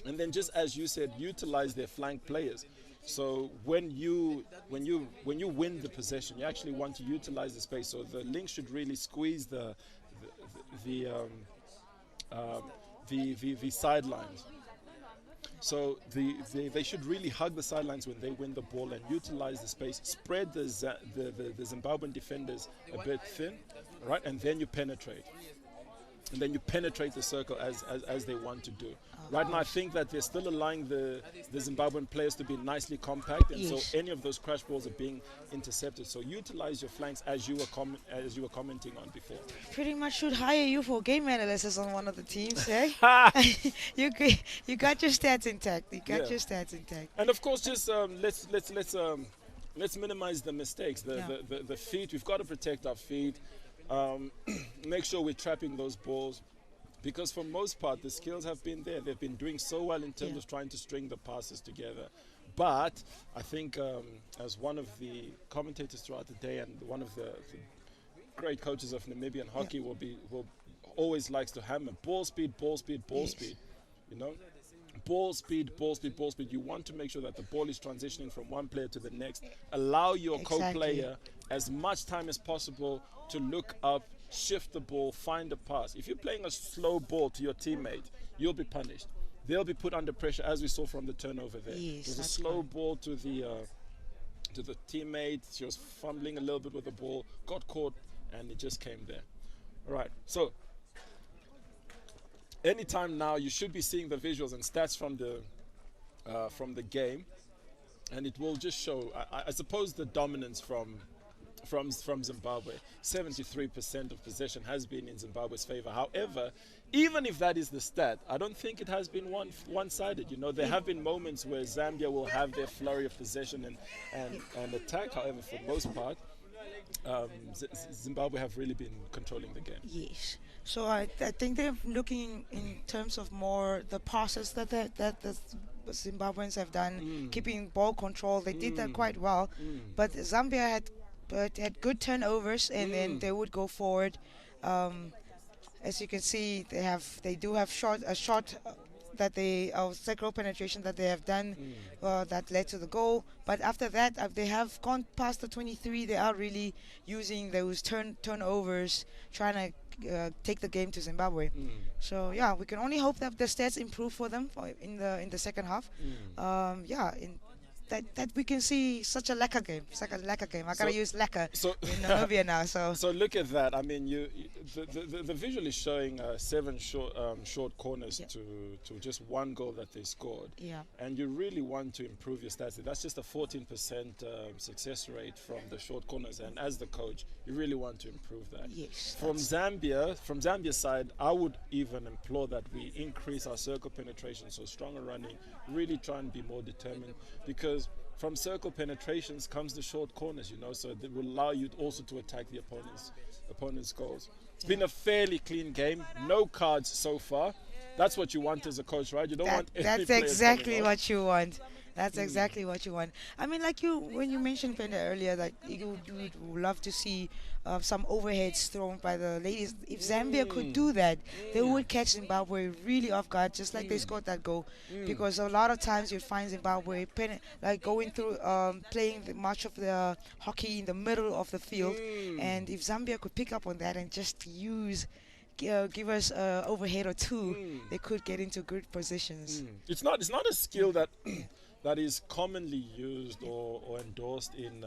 And then, just as you said, utilize their flank players. So when you win the possession, you actually want to utilize the space. So the link should really squeeze the sidelines. So they should really hug the sidelines when they win the ball and utilize the space. Spread the Zimbabwean defenders a bit thin, right? And then you penetrate. And then you penetrate the circle as they want to do. Right now, I think that they're still allowing the Zimbabwean players to be nicely compact, and Yes. so any of those crash balls are being intercepted. So utilize your flanks as you were commenting on before. Pretty much should hire you for game analysis on one of the teams, eh? you got your stats intact. You got Yeah. your stats intact. And of course, just let's minimize the mistakes. The feet. We've got to protect our feet. Make sure we're trapping those balls. because for most part the skills have been there. They've been doing so well in terms Yeah. of trying to string the passes together. But I think, as one of the commentators throughout the day and one of the great coaches of Namibian hockey will always likes to hammer ball speed, ball speed, ball Yes. speed. You know, ball speed, ball speed, ball speed. You want to make sure that the ball is transitioning from one player to the next. Allow your Exactly. co-player as much time as possible to look up, shift the ball, find a pass. If you're playing a slow ball to your teammate, you'll be punished. They'll be put under pressure, as we saw from the turnover there. Yes, It was a that's slow correct. ball to the teammate. She was fumbling a little bit with the ball, got caught, and it just came there. All right. So anytime now, you should be seeing the visuals and stats from the game, and it will just show. I suppose the dominance from Zimbabwe. 73% of possession has been in Zimbabwe's favor. However, even if that is the stat, I don't think it has been one-sided. You know, there have been moments where Zambia will have their flurry of possession and attack. However, for the most part, Zimbabwe have really been controlling the game. Yes. So I think they're looking in terms of more the passes that the Zimbabweans have done, keeping ball control. They did that quite well, but Zambia had good turnovers, and then they would go forward. Um, as you can see, they do have a shot that they circle penetration that they have done that led to the goal. But after that, they have gone past the 23. They are really using those turnovers, trying to take the game to Zimbabwe. So yeah, we can only hope that the stats improve for them in the second half. Yeah, in that we can see such a lacquer game. It's like a lacquer game. I gotta So- use lacquer so- in Namibia now. So So look at that. I mean, the visual is showing 7 short corners Yeah. to just one goal that they scored. yeah, And you really want to improve your stats. That's just a 14% success rate from the short corners. And as the coach, you really want to improve that. yes. From that's- Zambia's side, I would even implore that we increase our circle penetration, so stronger running, really try and be more determined, because from circle penetrations comes the short corners, you know, so that will allow you also to attack the opponent's goals. It's been a fairly clean game, no cards so far. That's what you want as a coach, right? You don't want any That's players exactly coming off. what you want. That's exactly what you want. I mean, like when you mentioned Penda earlier, that you would love to see some overheads thrown by the ladies. If Zambia could do that, they would catch Zimbabwe really off guard, just like they scored that goal. Because a lot of times you'd find Zimbabwe like going through, playing much of the hockey in the middle of the field, and if Zambia could pick up on that and just give us overhead or two, they could get into good positions. It's not a skill that that is commonly used or endorsed in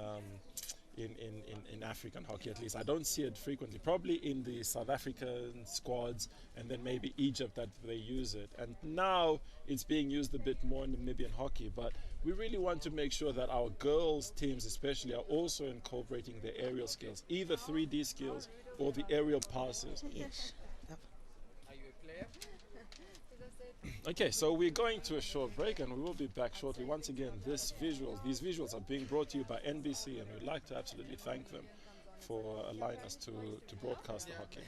African hockey. At least I don't see it frequently. Probably in the South African squads, and then maybe Egypt, that they use it. And now it's being used a bit more in Namibian hockey. But we really want to make sure that our girls teams especially are also incorporating their aerial skills, either 3D skills or the aerial passes. Yes. Yep. Okay, so we're going to a short break, and we will be back shortly. Once again, these visuals are being brought to you by NBC, and we'd like to absolutely thank them for allowing us to broadcast the hockey.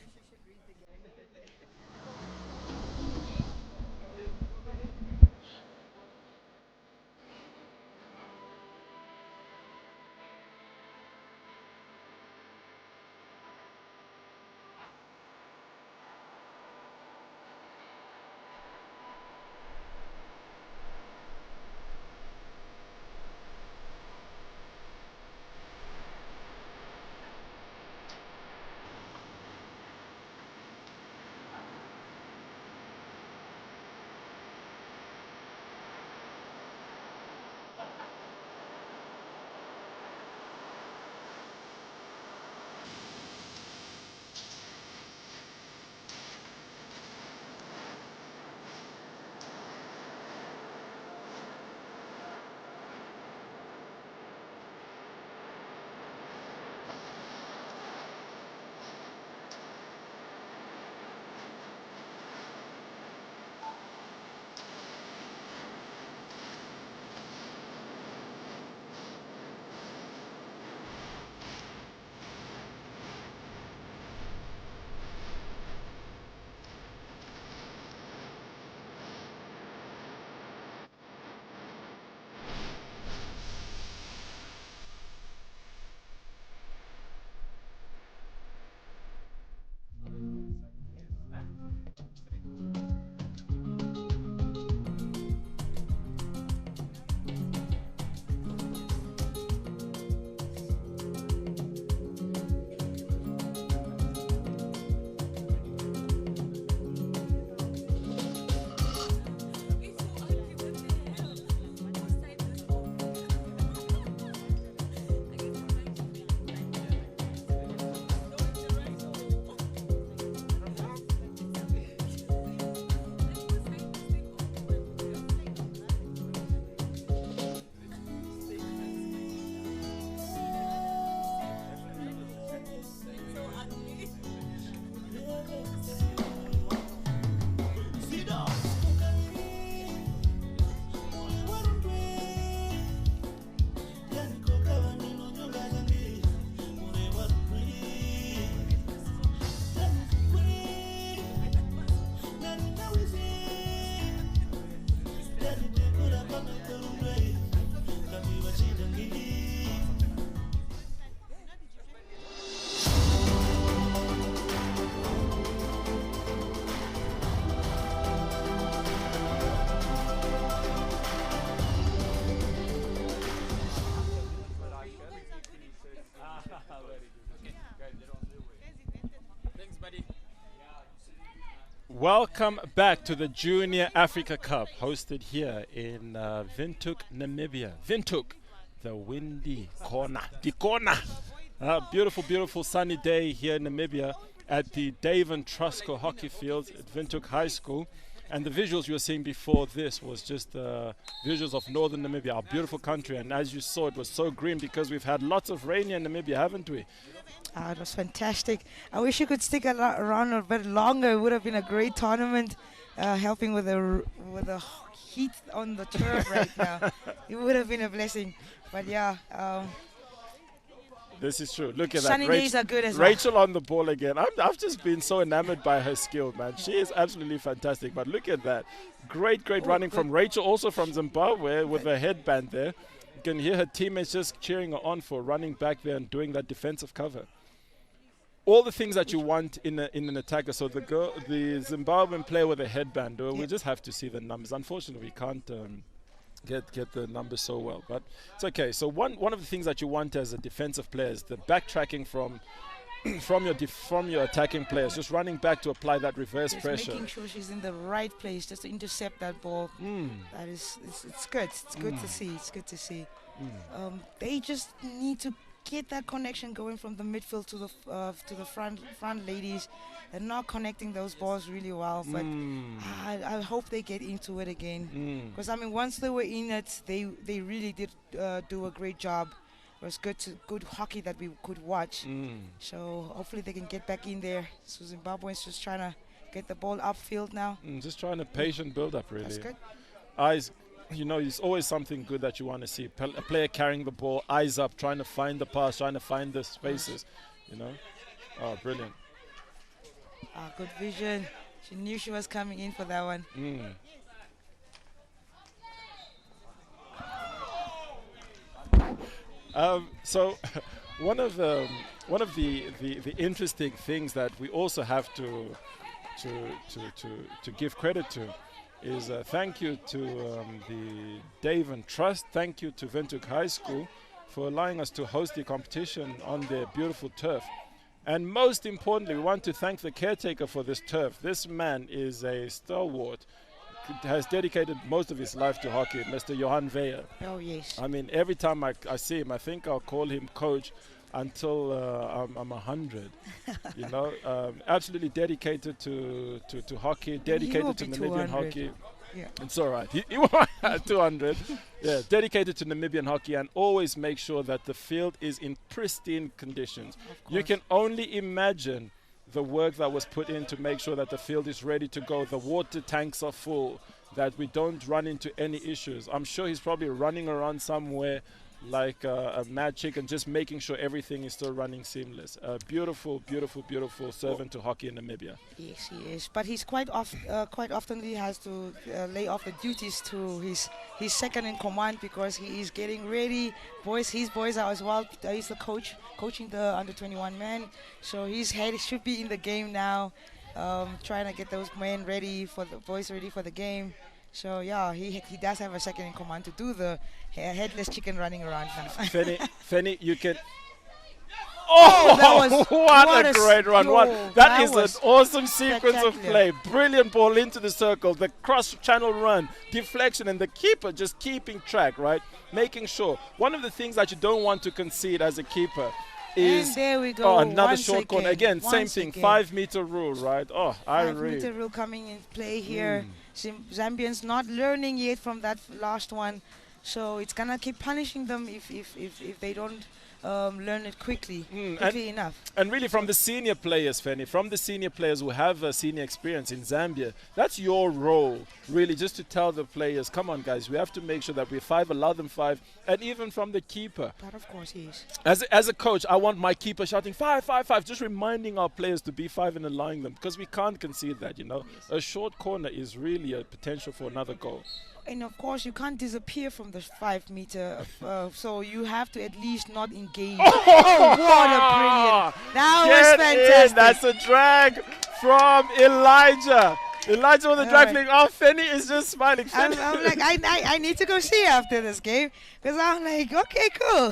Welcome back to the Junior Africa Cup, hosted here in Windhoek, Namibia. Windhoek, the windy corner, the corner. Beautiful, beautiful sunny day here in Namibia at the Dave and Trusco hockey fields at Windhoek High School. And the visuals you were seeing before this was just visuals of northern Namibia, our beautiful country. And as you saw, it was so green because we've had lots of rain in Namibia, haven't we? It was fantastic. I wish you could stick around a bit longer. It would have been a great tournament, helping with the heat on the turf right now. It would have been a blessing. But yeah. This is true. Look at that. Sunny days are good as well. Rachel on the ball again. I've just been so enamored by her skill, man. She is absolutely fantastic. But look at that. Great running from Rachel, also from Zimbabwe with a headband there. You can hear her teammates just cheering her on for running back there and doing that defensive cover. All the things that you want in an attacker. So the Zimbabwean player with a headband, we just have to see the numbers. Unfortunately, we can't get the numbers so well, but it's okay. So one of the things that you want as a defensive player is the backtracking from your attacking players, just running back to apply that reverse pressure. Making sure she's in the right place just to intercept that ball. That is, it's good. It's good to see. It's good to see. They just need to get that connection going from the midfield to the front ladies. They're not connecting those balls really well, but I hope they get into it again. Because I mean, once they were in it, they really did do a great job. It was good hockey that we could watch. So hopefully they can get back in there. So Zimbabwe's just trying to get the ball upfield now. Just trying a patient build up, really. That's good. Eyes. You know, it's always something good that you want to see. A player carrying the ball, eyes up, trying to find the pass, trying to find the spaces, you know. Oh, brilliant. Good vision. She knew she was coming in for that one. So one of the interesting things that we also have to give credit to is thank you to the Dave and Trust. Thank you to Windhoek High School for allowing us to host the competition on their beautiful turf. And most importantly, we want to thank the caretaker for this turf. This man is a stalwart, has dedicated most of his life to hockey, Mr. Johan Weyer. Oh, yes. I mean, every time I see him, I think I'll call him coach until I'm 100. You know, absolutely dedicated to hockey, dedicated to Namibian hockey. Yeah. It's all right. He won't at 200. Yeah, dedicated to Namibian hockey, and always make sure that the field is in pristine conditions. You can only imagine the work that was put in to make sure that the field is ready to go. The water tanks are full, that we don't run into any issues. I'm sure he's probably running around somewhere like a mad chicken, just making sure everything is still running seamless. Beautiful, beautiful, beautiful servant to hockey in Namibia. Yes, he is. But he's quite often he has to lay off the duties to his second in command because he is getting ready. His boys are as well. He's the coaching the under-21 men. So his head should be in the game now, trying to get those men ready for the game. So yeah, he does have a second in command to do the headless chicken running around now. Fenny, you can. Oh, that was what a great run! That is an awesome sequence of play. Brilliant ball into the circle, the cross-channel run, deflection, and the keeper just keeping track, right? Making sure. One of the things that you don't want to concede as a keeper is, and there we go. Another short corner. Again, same thing. 5-meter rule, right? Oh, I read. 5-meter rule coming in play here. Zambians not learning yet from that last one, so it's gonna keep punishing them if they don't learn it quickly enough. And really, from the senior players, Fanny, from the senior players who have senior experience in Zambia, that's your role, really, just to tell the players, come on, guys, we have to make sure that we allow them 5, and even from the keeper. But of course, yes. As a coach, I want my keeper shouting 5, 5, 5, just reminding our players to be 5 and allowing them, because we can't concede that, you know. Yes. A short corner is really a potential for another goal. And of course, you can't disappear from the 5-meter, so you have to at least not engage. Oh, what a brilliant! That was fantastic. That's a drag from Elijah. Elijah with the drag flick. Oh, Fenny is just smiling. I'm like, I need to go see after this game because I'm like, okay, cool.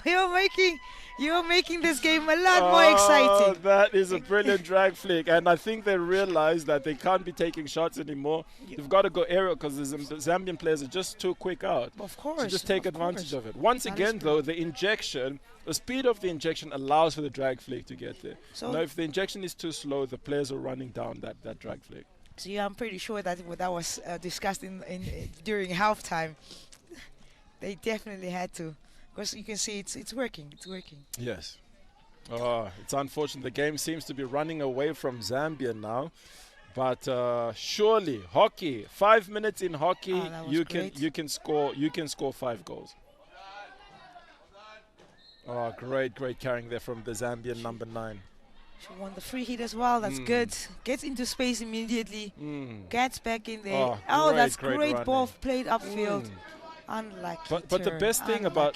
You're making this game a lot more exciting. That is a brilliant drag flick. And I think they realize that they can't be taking shots anymore. They've got to go aerial because the Zambian players are just too quick out. Of course. So just take advantage of it. Once again, though, the injection, the speed of the injection allows for the drag flick to get there. So now, if the injection is too slow, the players are running down that drag flick. So yeah, I'm pretty sure that was discussed during halftime. They definitely had to, because you can see it's working. It's working. Yes. It's unfortunate. The game seems to be running away from Zambia now, but surely hockey. 5 minutes in hockey, you can score 5 goals. Oh, great carrying there from the Zambian number 9. She won the free hit as well. That's good. Gets into space immediately. Gets back in there. That's great ball played upfield. Unlucky but the best thing about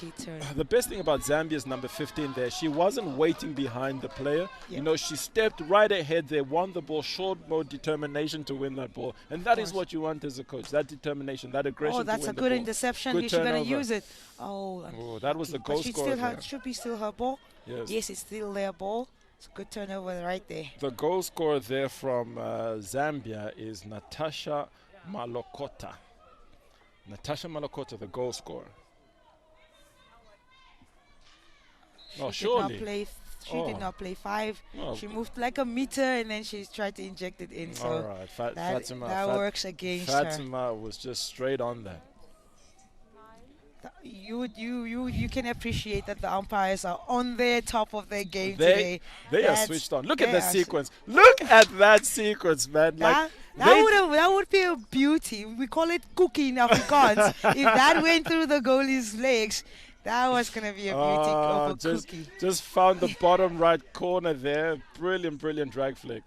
Zambia's number 15 there, she wasn't waiting behind the player. You know, she stepped right ahead there, won the ball, showed more determination to win that ball, and that is what you want as a coach. That determination, that aggression. Oh, that's a good interception. She's gonna use it. Oh, that was the goal scorer. Should be still her ball. Yes, it's still their ball. It's a good turnover right there. The goal scorer there from Zambia is Natasha Malokota. Natasha Malokota, the goal scorer. She did not play 5. She moved like a meter and then she tried to inject it in. So all right, that works against her. Fatima was just straight on that. You can appreciate that the umpires are on their top of their game today. They are switched on. Look at that sequence. Look at that sequence, man. That would be a beauty. We call it cookie in Afrikaans. If that went through the goalie's legs, that was going to be a beauty of a cookie. Just found the bottom right corner there. Brilliant drag flick.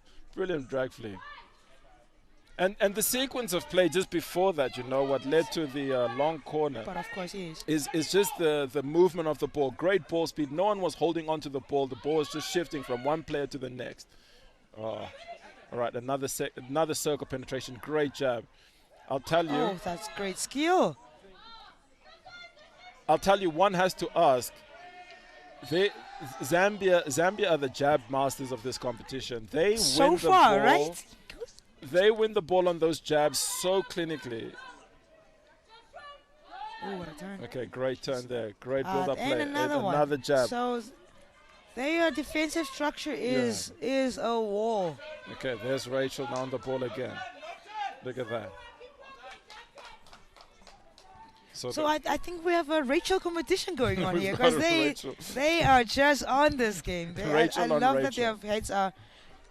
And the sequence of play just before that, you know, what led to the long corner. But of course, is just the movement of the ball. Great ball speed. No one was holding on to the ball. The ball was just shifting from one player to the next. All right, another circle penetration. Great jab. I'll tell you. Oh, that's great skill. I'll tell you, one has to ask. Zambia are the jab masters of this competition. They win the ball. Right? They win the ball on those jabs so clinically. Oh, what a turn. Okay, great turn there. Great build-up play. Another jab. So their defensive structure is a wall. Okay, there's Rachel now on the ball again. Look at that. So I think we have a Rachel competition going on here, because they are just on this game. I love that their heads are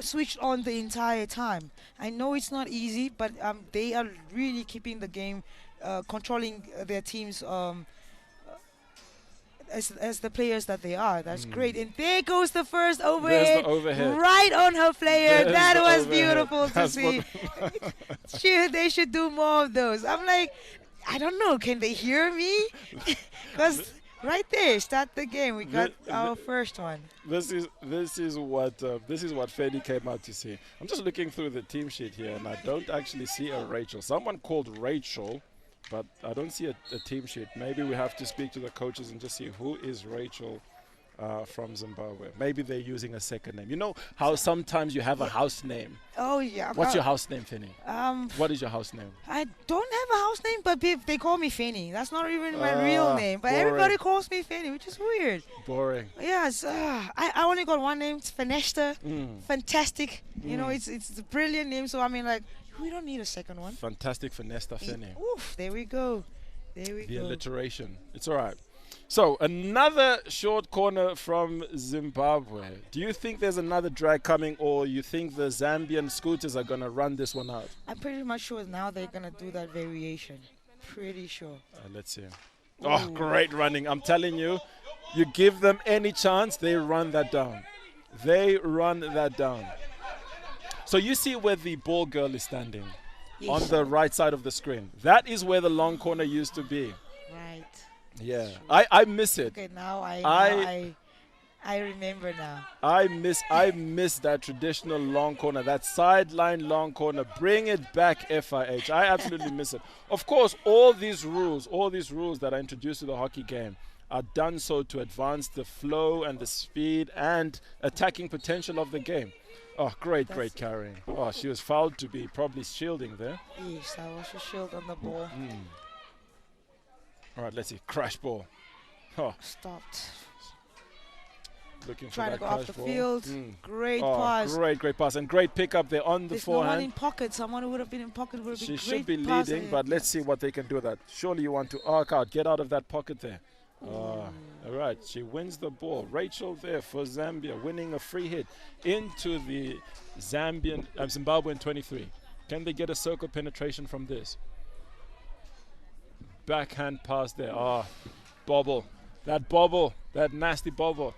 switched on the entire time. I know it's not easy, but they are really keeping the game, controlling their teams as the players that they are. That's great. And there goes the first overhead, right on her player. That was beautiful to see. They should do more of those. I'm like, I don't know, can they hear me? Because right there, start the game. We got our first one. This is what Fedi came out to see. I'm just looking through the team sheet here, and I don't actually see a Rachel. Someone called Rachel, but I don't see a team sheet. Maybe we have to speak to the coaches and just see who is Rachel from Zimbabwe. Maybe they're using a second name. You know how sometimes you have a house name? Oh, yeah. What's your house name, Feni? What is your house name? I don't have a house name, but they call me Feni. That's not even my real name. But everybody calls me Feni, which is weird. Boring. Yes. I only got one name. It's Fenesta. Fantastic. You know, it's a brilliant name. So, I mean, like, we don't need a second one. Fantastic Fenesta Feni. Oof, there we go. The alliteration. It's all right. So, another short corner from Zimbabwe. Do you think there's another drag coming, or you think the Zambian scooters are going to run this one out? I'm pretty much sure now they're going to do that variation. Pretty sure. Let's see. Oh, great running. I'm telling you, you give them any chance, they run that down. So you see where the ball girl is standing? Yes. On the right side of the screen. That is where the long corner used to be. Right. Yeah, I miss it. Okay, now I remember now. I miss that traditional long corner, that sideline long corner. Bring it back, FIH. I absolutely miss it. Of course, all these rules that are introduced to the hockey game are done so to advance the flow and the speed and attacking potential of the game. Oh, great carrying. Oh, she was fouled to be probably shielding there. Yes, that was a shield on the ball. All right, let's see. Crash ball. Oh, Stopped. looking for Trying that to go off crash the ball. field. Great pass. Great pass. And great pickup there on the There's no one forehand. in pocket. Someone who would have been in pocket would have been She great should be pass leading, ahead. but let's see what they can do with that. Surely you want to arc out. Get out of that pocket there. All right, she wins the ball. Rachel there for Zambia, winning a free hit into the Zimbabwean 23. Can they get a circle penetration from this? Backhand pass there. Bobble. That nasty bobble.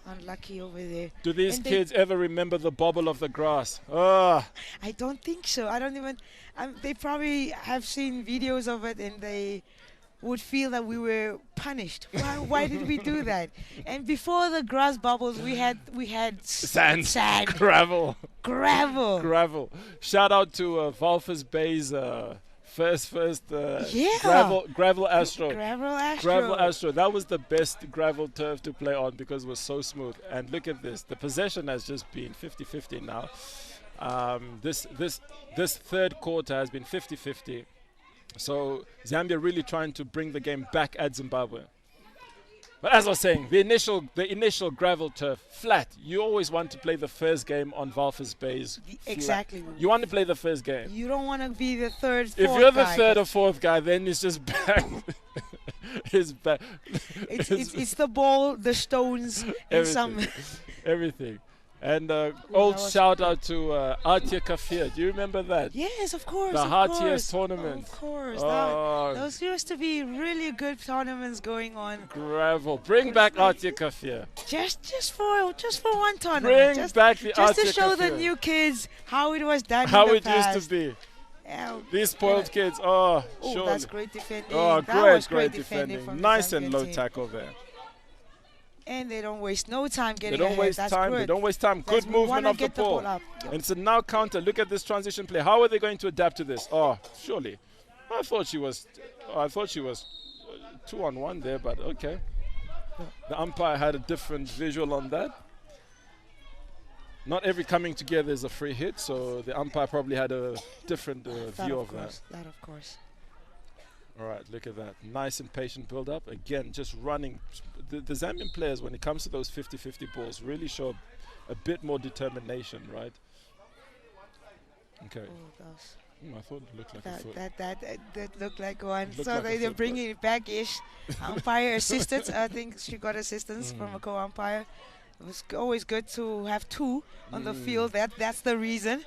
Unlucky over there. Do these And kids ever remember the bobble of the grass? Ah. I don't think so. I don't even. They probably have seen videos of it, and they would feel that we were punished. Why did we do that? And before the grass bubbles, we had Sand. gravel. Shout out to Valfus Bay's first gravel Astro. Gravel Astro. That was the best gravel turf to play on because it was so smooth. And look at this. The possession has just been 50-50 now. This third quarter has been 50-50. So Zambia really trying to bring the game back at Zimbabwe. But as I was saying, the initial gravel turf, flat. You always want to play the first game on Valfus Bay's Exactly. You want to play the first game. You don't want to be the third, fourth If you're the guy. third or fourth guy, then it's just back. It's back. It's the ball, the stones, and some. Everything. And that shout out to Atya Kafir. Do you remember that? Yes, of course. The of Heartiest course. tournament. Of course. Oh. Those used to be really good tournaments going on. Gravel. Bring back Atya Kafir. Just for one tournament. Bring back the just to Atya show the Kafir. new kids how it was done How in the it past. used to be. Yeah. These spoiled kids. Oh, Oh, surely. that's great defending. Oh, That was great defending. defending. From the Nice and Zambian low team. tackle there. And they don't waste no time They getting don't ahead. waste That's time. Good. They don't waste time. That's- Good we movement wanna of the get the ball. ball up. Yep. And it's a now counter. Look at this transition play. How are they going to adapt to this? Oh, surely. I thought she was 2-on-1 there, but okay. The umpire had a different visual on that. Not every coming together is a free hit, so the umpire probably had a different view of that. That of course. All right, look at that. Nice and patient build up. Again, just running. The Zambian players, when it comes to those 50-50 balls, really show a bit more determination, right? Okay. Oh, gosh. I thought it looked like a foot. That looked like one. Looked So like a they're foot, bringing it back-ish. Umpire assistance. I think she got assistance from a co-umpire. It was always good to have two on the field. That's the reason.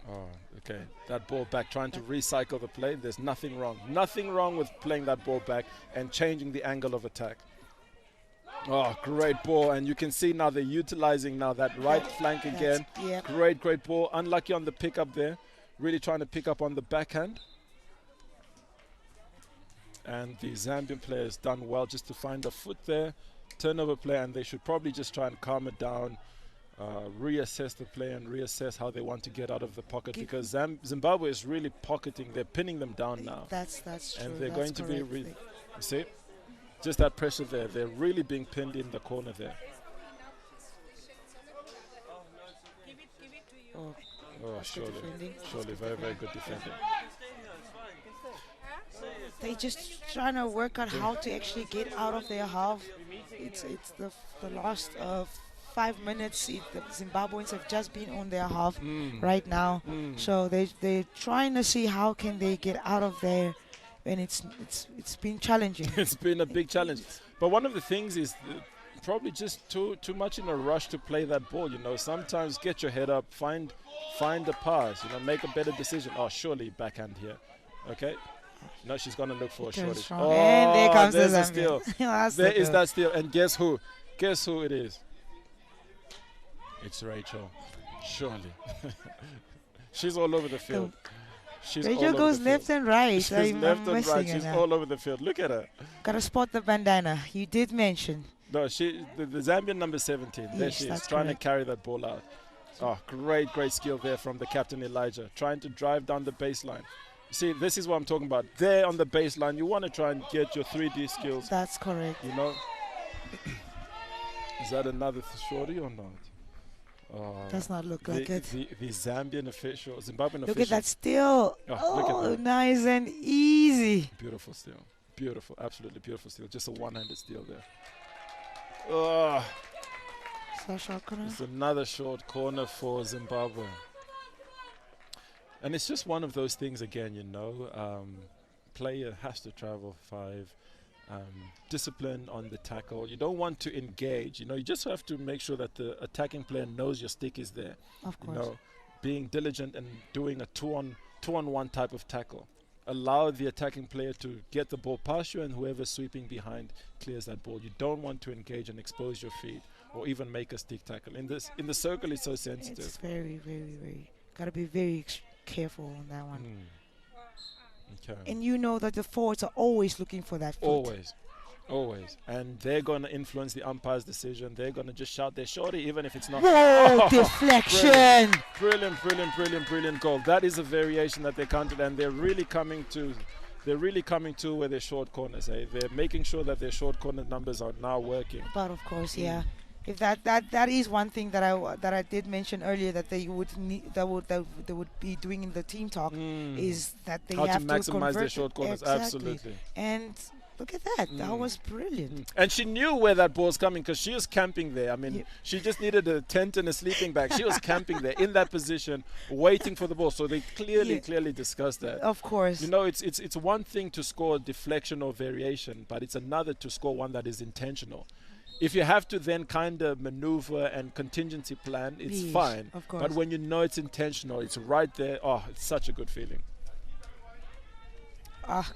Oh, okay. That ball back, trying to recycle the play. There's nothing wrong. Nothing wrong with playing that ball back and changing the angle of attack. Oh, great ball. And you can see now they're utilizing now that right flank again. Yeah. Great ball. Unlucky on the pickup there. Really trying to pick up on the backhand. And the Zambian players done well just to find a foot there. Turnover play, and they should probably just try and calm it down. Reassess the play and reassess how they want to get out of the pocket, because Zimbabwe is really pocketing. They're pinning them down now. That's true. And they're That's going to be, correct. you see, just that pressure there. They're really being pinned in the corner there. Oh, Oh, good surely, defending. surely, very good defending. they just trying to work on how to actually get out of their half. It's the last 5 minutes. The Zimbabweans have just been on their half right now, so they're trying to see how can they get out of there, and it's been challenging. It's been a big challenge. But one of the things is probably just too much in a rush to play that ball. You know, sometimes get your head up, find a pass. You know, make a better decision. Oh, surely backhand here. Okay. No, she's gonna look for a shortage. Oh, and there comes there's the a steal. Zambia. That's There the is goal. that steal, and guess who? Guess who it is? It's Rachel. Surely. She's all over the field. She's all Rachel over goes the left field. and right. She's I'm left and missing right. her She's now. all over the field. Look at her. Gotta spot the bandana. You did mention. No, the Zambian number 17. There Yes, she is, that's trying correct. to carry that ball out. Oh, great skill there from the captain Elijah, trying to drive down the baseline. See, this is what I'm talking about. There on the baseline, you want to try and get your 3D skills. That's correct. You know. Is that another shorty or not? Does not look like it. The Zambian official, Zimbabwean Look official. at that steal. Oh, look at that. Nice and easy. Beautiful steal. Beautiful, absolutely beautiful steal. Just a one-handed steal there. Oh, it's another short corner for Zimbabwe. And it's just one of those things again, you know. Player has to travel 5. Discipline on the tackle. You don't want to engage. You know, you just have to make sure that the attacking player knows your stick is there. Of course. You know, being diligent and doing a two-on-one type of tackle. Allow the attacking player to get the ball past you, and whoever's sweeping behind clears that ball. You don't want to engage and expose your feet or even make a stick tackle. In the circle, it's so sensitive. It's very, very, very. Gotta be very careful on that one. Okay. And you know that the forwards are always looking for that foot. Always. And they're going to influence the umpire's decision. They're going to just shout their shorty, even if it's not. Whoa, deflection. Brilliant goal. That is a variation that they counted, and they're really coming to where their short corners. They're making sure that their short corner numbers are now working. But of course, yeah. If that is one thing that I did mention earlier that they would need, they would be doing in the team talk is that they How have to maximize convert their short corners. Exactly. Absolutely. And look at that. That was brilliant. And she knew where that ball's coming because she was camping there. I mean, she just needed a tent and a sleeping bag. She was camping there in that position, waiting for the ball. So they clearly discussed that. Of course. You know, it's one thing to score deflection or variation, but it's another to score one that is intentional. If you have to then kind of maneuver and contingency plan, it's fine. Of course. But when you know it's intentional, it's right there. Oh, it's such a good feeling.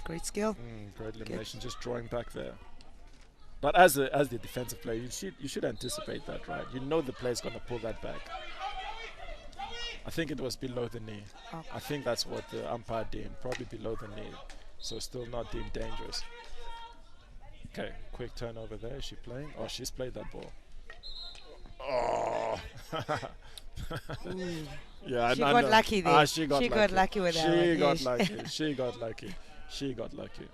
Great skill. Great elimination, just drawing back there. But as the defensive player, you should anticipate that, right? You know the player's going to pull that back. I think it was below the knee. Okay. I think that's what the umpire deemed, probably below the knee. So still not deemed dangerous. Okay, quick turnover there. Is she playing? Oh, she's played that ball. Oh. Yeah, she got lucky there. She got lucky with that one. She got lucky.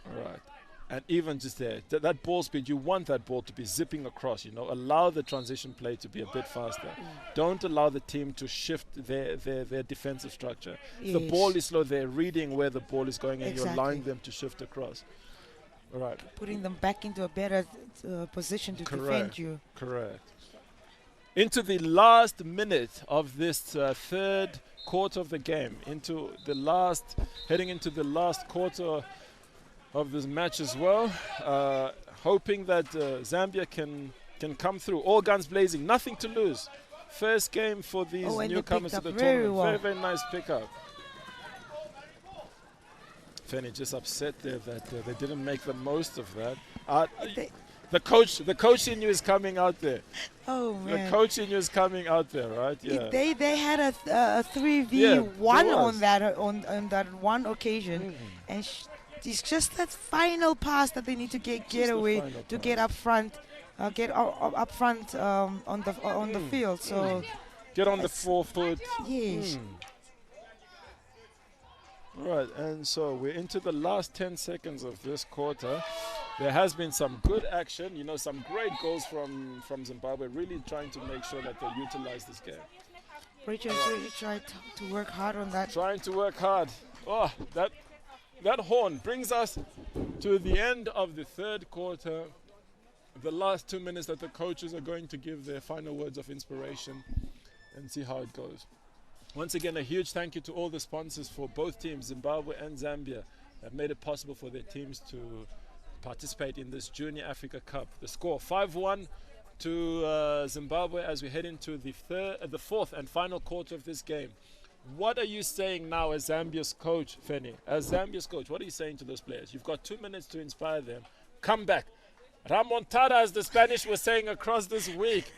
All right. And even just there, that ball speed, you want that ball to be zipping across, you know. Allow the transition play to be a bit faster. Don't allow the team to shift their defensive structure. If the ball is slow, they're reading where the ball is going and you're allowing them to shift across. All right. Putting them back into a better position to defend you. Correct. Into the last minute of this third quarter of the game, heading into the last quarter of this match as well, hoping that Zambia can come through. All guns blazing, nothing to lose. First game for these newcomers to the tournament. Very, very nice pickup. Fanny just upset there that they didn't make the most of that. The coach in you is coming out there. Oh man! The coach in you is coming out there, right? Yeah. They had a 3v1 on that one occasion, and it's just that final pass that they need to get away to get up front, on the field. So get on the 4 foot. Yes. Right, and so we're into the last 10 seconds of this quarter. There has been some good action, you know, some great goals from Zimbabwe, really trying to make sure that they utilize this game. Richard really tried to work hard on that. Trying to work hard. Oh, that horn brings us to the end of the third quarter. The last 2 minutes that the coaches are going to give their final words of inspiration and see how it goes. Once again, a huge thank you to all the sponsors for both teams, Zimbabwe and Zambia, that made it possible for their teams to participate in this Junior Africa Cup. The score 5-1 to Zimbabwe as we head into the fourth and final quarter of this game. What are you saying now as Zambia's coach, Feni? As Zambia's coach, what are you saying to those players? You've got 2 minutes to inspire them. Come back. Ramontada, as the Spanish were saying across this week.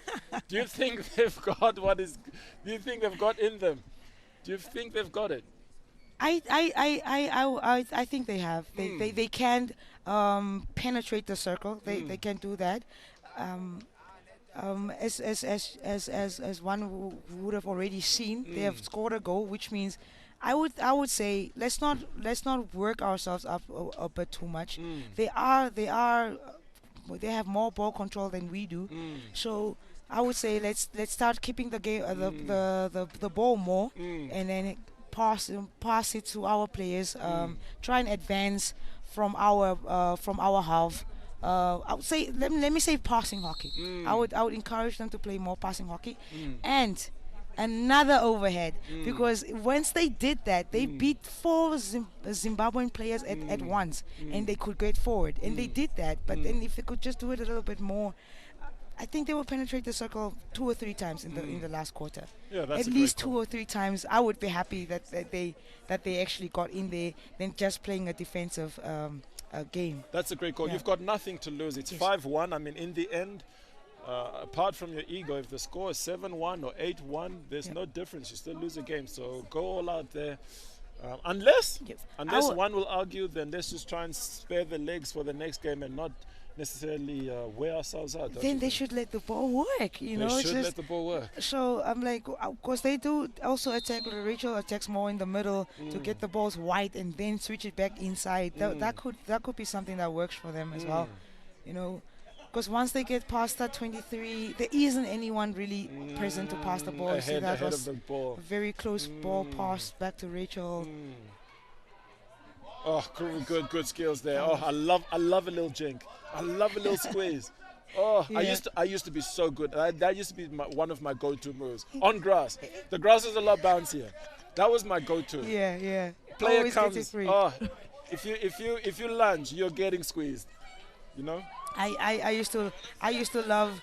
Do you think they've got do you think they've got in them? Do you think they've got it? I think they have. They can penetrate the circle. They can do that. As one would have already seen, they have scored a goal, which means I would say let's not work ourselves up a bit too much. They have more ball control than we do. So I would say let's start keeping the game the ball more, and then pass it to our players. Try and advance from our half. I would say let me say passing hockey. I would encourage them to play more passing hockey, and another overhead, because once they did that, they beat four Zimbabwean players at once, and they could get forward, and they did that. But then if they could just do it a little bit more, I think they will penetrate the circle 2 or 3 times in the last quarter. Yeah, that's at least 2 or 3 times. I would be happy that they actually got in there than just playing a defensive game. That's a great goal. Yeah. You've got nothing to lose. It's Yes. 5-1. I mean, in the end, apart from your ego, if the score is 7-1 or 8-1, there's no difference. You still lose a game. So go all out there. Unless Yes. one will argue, then let's just try and spare the legs for the next game and not necessarily wear ourselves out. don't Then you they think? should let the ball work. You know, They it's should just let the ball work. so I'm like, of course they do also attack. Rachel attacks more in the middle to get the balls wide and then switch it back inside. That could be something that works for them as well. You know, because once they get past that 23, there isn't anyone really present to pass the ball. So Ahead, that ahead was of the ball. a very close ball pass back to Rachel. Oh, good skills there. Oh, I love a little jink. I love a little squeeze. Oh, Yeah. I used to be so good. That used to be one of my go-to moves on grass. The grass is a lot bouncier. That was my go-to. Yeah. Player Always get it comes. free. Oh, if you lunge, you're getting squeezed. You know. I used to love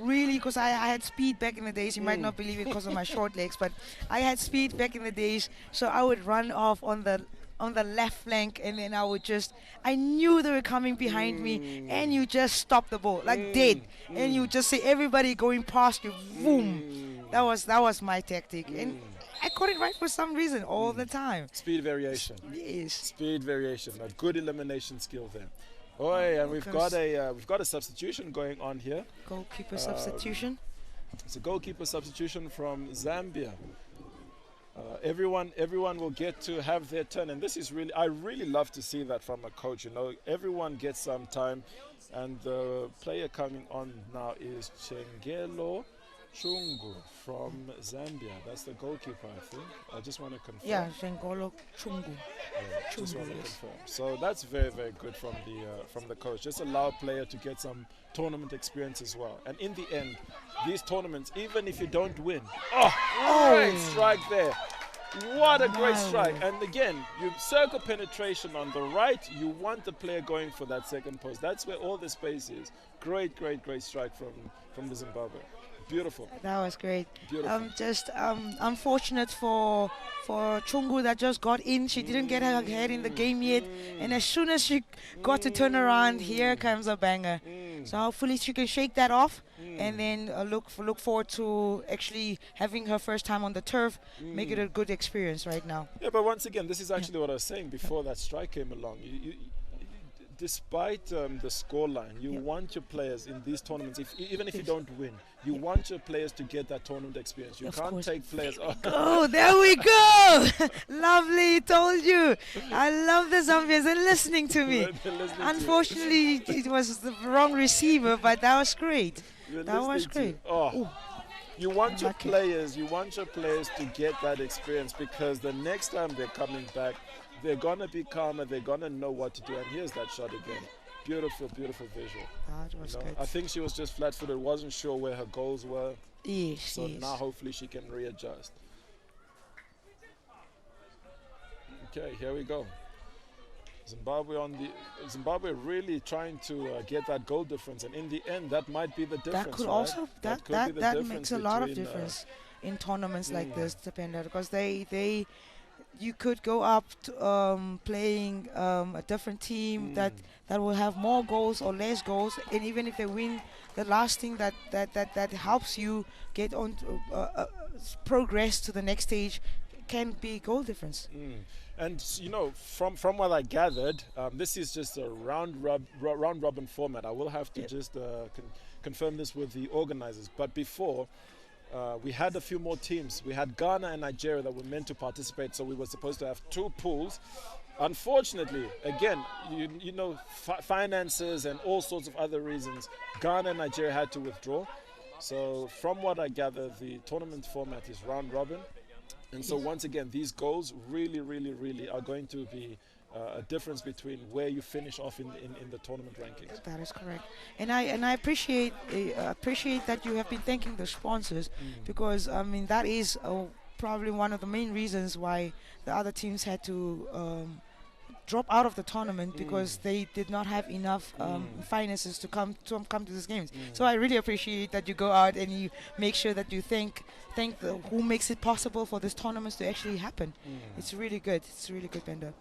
really, because I had speed back in the days. You might not believe it because of my short legs, but I had speed back in the days. So I would run off on the left flank, and then I knew they were coming behind me, and you just stop the ball like dead, and you just see everybody going past you, boom. That was my tactic, and I got it right for some reason all the time. Speed variation. Yes. Speed variation. A good elimination skill there. Oh, and we've got a substitution going on here. Goalkeeper substitution. It's a goalkeeper substitution from Zambia. Everyone will get to have their turn, and this is I really love to see that from a coach. You know, everyone gets some time, and the player coming on now is Chengelo Chungu from Zambia. That's the goalkeeper, I think. I just want to confirm. Yeah, Zengolo Chungu. Just want to yes. confirm. So that's very, very good from the coach. Just allow a player to get some tournament experience as well. And in the end, these tournaments, even if you don't win, great strike there. What a great strike. And again, you circle penetration on the right. You want the player going for that second post. That's where all the space is. Great strike from the Zimbabwe. Beautiful. That was great. Beautiful. Just unfortunate for Chungu that just got in. She didn't get her head in the game yet, and as soon as she got to turn around, here comes a banger. So hopefully she can shake that off, and then look forward to actually having her first time on the turf. Make it a good experience right now. Yeah, but once again, this is actually what I was saying before that strike came along. Despite the scoreline, you want your players in these tournaments, even if you don't win, you want your players to get that tournament experience. You Of can't course. take players. Oh, there we go. Lovely, told you. I love the Zambians. They're listening to me. They're listening to you. Unfortunately, it was the wrong receiver, but that was great. You're That was listening great. to- You want your Lucky. players to get that experience, because the next time they're coming back, they're gonna be calmer. They're gonna know what to do. And here's that shot again. Beautiful visual. That was You know, good. I think she was just flat-footed. Wasn't sure where her goals were. Yes, So yes. now hopefully she can readjust. Okay, here we go. Zimbabwe really trying to get that goal difference, and in the end, that might be the difference. That could right? also could be the that difference makes a lot of between, difference in tournaments like this, depending, because you could go up to, playing a different team that will have more goals or less goals, and even if they win, the last thing that helps you get on to, progress to the next stage can be goal difference. And you know, from what I gathered, this is just a round robin format. I will have to just confirm this with the organizers. But before, we had a few more teams. We had Ghana and Nigeria that were meant to participate, so we were supposed to have 2 pools. Unfortunately, again, you know, finances and all sorts of other reasons, Ghana and Nigeria had to withdraw. So from what I gather, the tournament format is round robin. And so once again, these goals really, really, really are going to be a difference between where you finish off in the tournament rankings. That is correct, and I appreciate that you have been thanking the sponsors, because I mean that is probably one of the main reasons why the other teams had to drop out of the tournament, because they did not have enough finances to come to these games. So I really appreciate that you go out and you make sure that you thank who makes it possible for this tournaments to actually happen. It's really good. It's really good, Bender.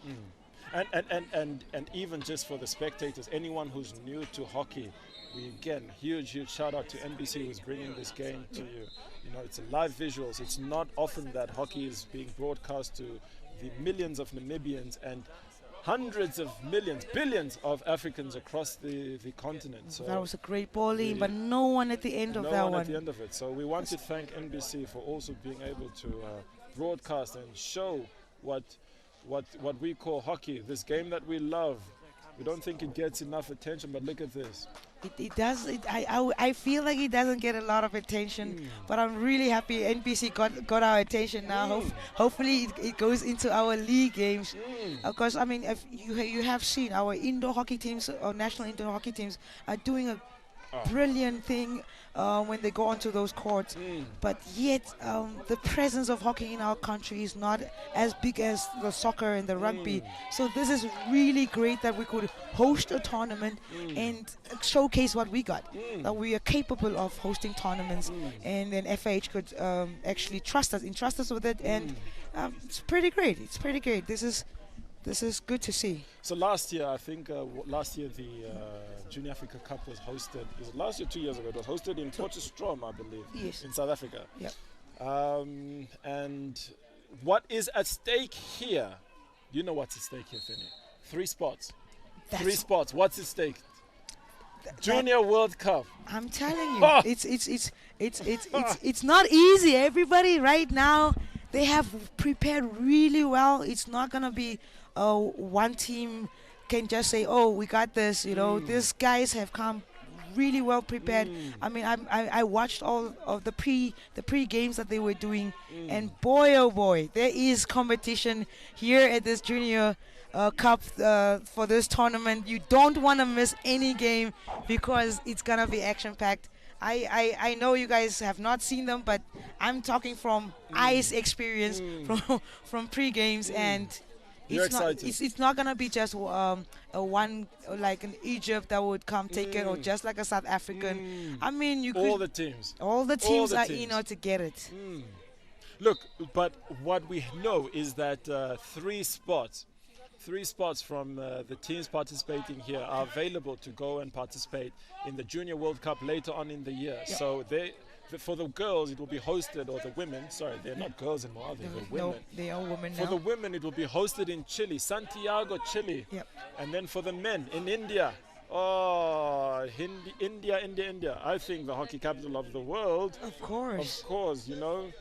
And even just for the spectators, anyone who's new to hockey, we again, huge shout out to NBC who's bringing this game to you. You know, it's a live visuals. It's not often that hockey is being broadcast to the millions of Namibians and hundreds of millions, billions of Africans across the continent. So that was a great bowling, but no one at the end of that one. No one at the end of it. So we want to thank NBC for also being able to broadcast and show what we call hockey, this game that we love. We don't think it gets enough attention, but look at this. It does. I feel like it doesn't get a lot of attention, but I'm really happy NBC got our attention now. Hopefully it goes into our league games. Because I mean, if you have seen our indoor hockey teams, our national indoor hockey teams are doing a brilliant thing when they go onto those courts, but yet the presence of hockey in our country is not as big as the soccer and the rugby. So this is really great that we could host a tournament and showcase what we got, that we are capable of hosting tournaments, and then FH could actually entrust us with it, and it's pretty great. It's pretty great. This is good to see. So last year, I think the Junior Africa Cup was hosted. Was it last year, 2 years ago? It was hosted in Potchefstroom, I believe, in South Africa. Yep. And what is at stake here? You know what's at stake here, Finny? 3 spots. 3 spots. What's at stake? Junior World Cup. I'm telling you, it's not easy. Everybody right now, they have prepared really well. It's not gonna be one team can just say, "Oh, we got this." You know, these guys have come really well prepared. I mean, I watched all of the pre games that they were doing, and boy, oh boy, there is competition here at this Junior Cup for this tournament. You don't want to miss any game because it's gonna be action packed. I know you guys have not seen them, but I'm talking from ice experience from pre-games, and it's not gonna be just a one like an Egypt that would come take it, or just like a South African. I mean, all the teams are in order to get it. Look, but what we know is that 3 spots from the teams participating here are available to go and participate in the Junior World Cup later on in the year. Yep. So for the girls, it will be hosted, or the women, sorry, they're not girls anymore, are they? They're women. No, they are women now. For the women, it will be hosted in Chile, Santiago, Chile. Yep. And then for the men, in India. Oh, India. I think the hockey capital of the world. Of course. You know.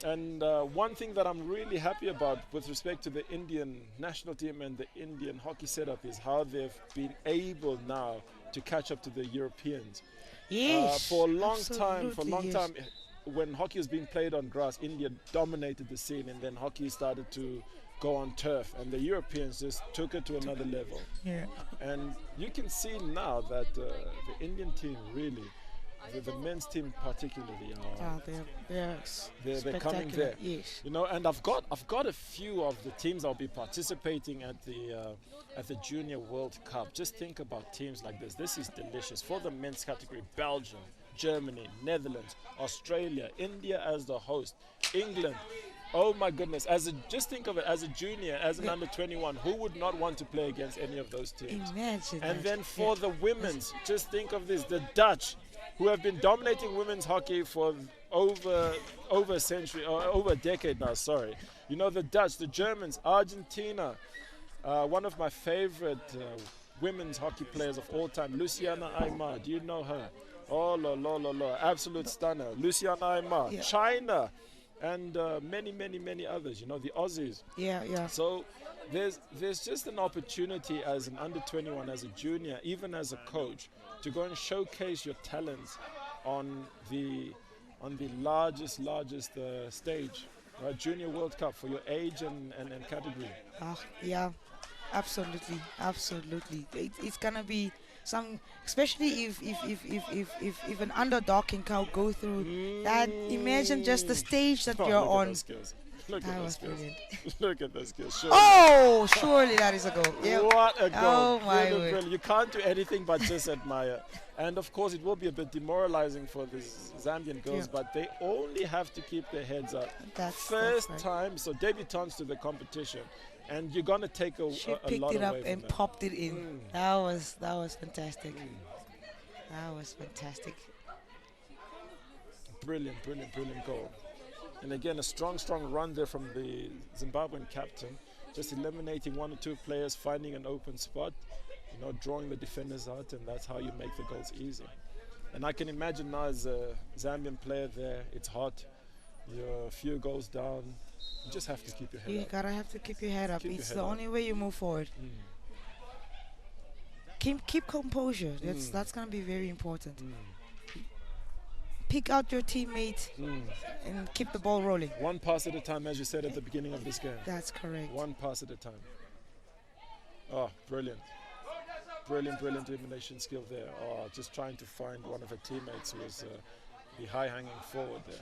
And one thing that I'm really happy about with respect to the Indian national team and the Indian hockey setup is how they've been able now to catch up to the Europeans. Yes. For a long time, when hockey was being played on grass, India dominated the scene, and then hockey started to go on turf, and the Europeans just took it to another level. Yeah. And you can see now that the Indian team really, the men's team particularly, they're coming there. Yes. You know, and I've got a few of the teams that'll be participating at the Junior World Cup. Just think about teams like this. This is delicious for the men's category. Belgium, Germany, Netherlands, Australia, India as the host, England. Oh my goodness! Just think of it as a junior, as an under 21. Who would not want to play against any of those teams? Imagine. And then for the women's, just think of this: the Dutch, who have been dominating women's hockey for over a century, or over a decade now. Sorry, you know, the Dutch, the Germans, Argentina. One of my favorite women's hockey players of all time. Luciana Aymar, do you know her? Oh, absolute stunner. Luciana Aymar, Yeah. China, and many others. You know, the Aussies. Yeah. So there's just an opportunity as an under 21, as a junior, even as a coach, to go and showcase your talents on the largest stage, right? Junior World Cup for your age and category. Yeah, absolutely. It's gonna be some, especially if an underdog can go through that. Imagine just the stage that Oh, you're look at on. those skills. Look at That those was skills. brilliant. Look at those skills. Surely. Oh, surely that is a goal. Yeah. What a goal. Oh, my Brilliant, word. brilliant. You can't do anything but just admire. And of course, it will be a bit demoralizing for the Zambian girls, Yeah. but they only have to keep their heads up. That's First right. time, so debutants to the competition. And you're going to take a She a picked lot it up away from and them. popped it in. That was fantastic. That was fantastic. Brilliant goal. And again, a strong run there from the Zimbabwean captain, just eliminating one or two players, finding an open spot, you know, drawing the defenders out, and that's how you make the goals easy. And I can imagine now as a Zambian player there, it's hot, you're a few goals down, you just have to keep your head You up. gotta have to keep your head up. Keep your It's head the up. only way you move forward. Keep composure. That's gonna be very important. Pick out your teammate and keep the ball rolling. One pass at a time, as you said at the beginning of this game. That's correct. One pass at a time. Oh, brilliant elimination skill there. Oh, just trying to find one of her teammates who was the high-hanging forward there.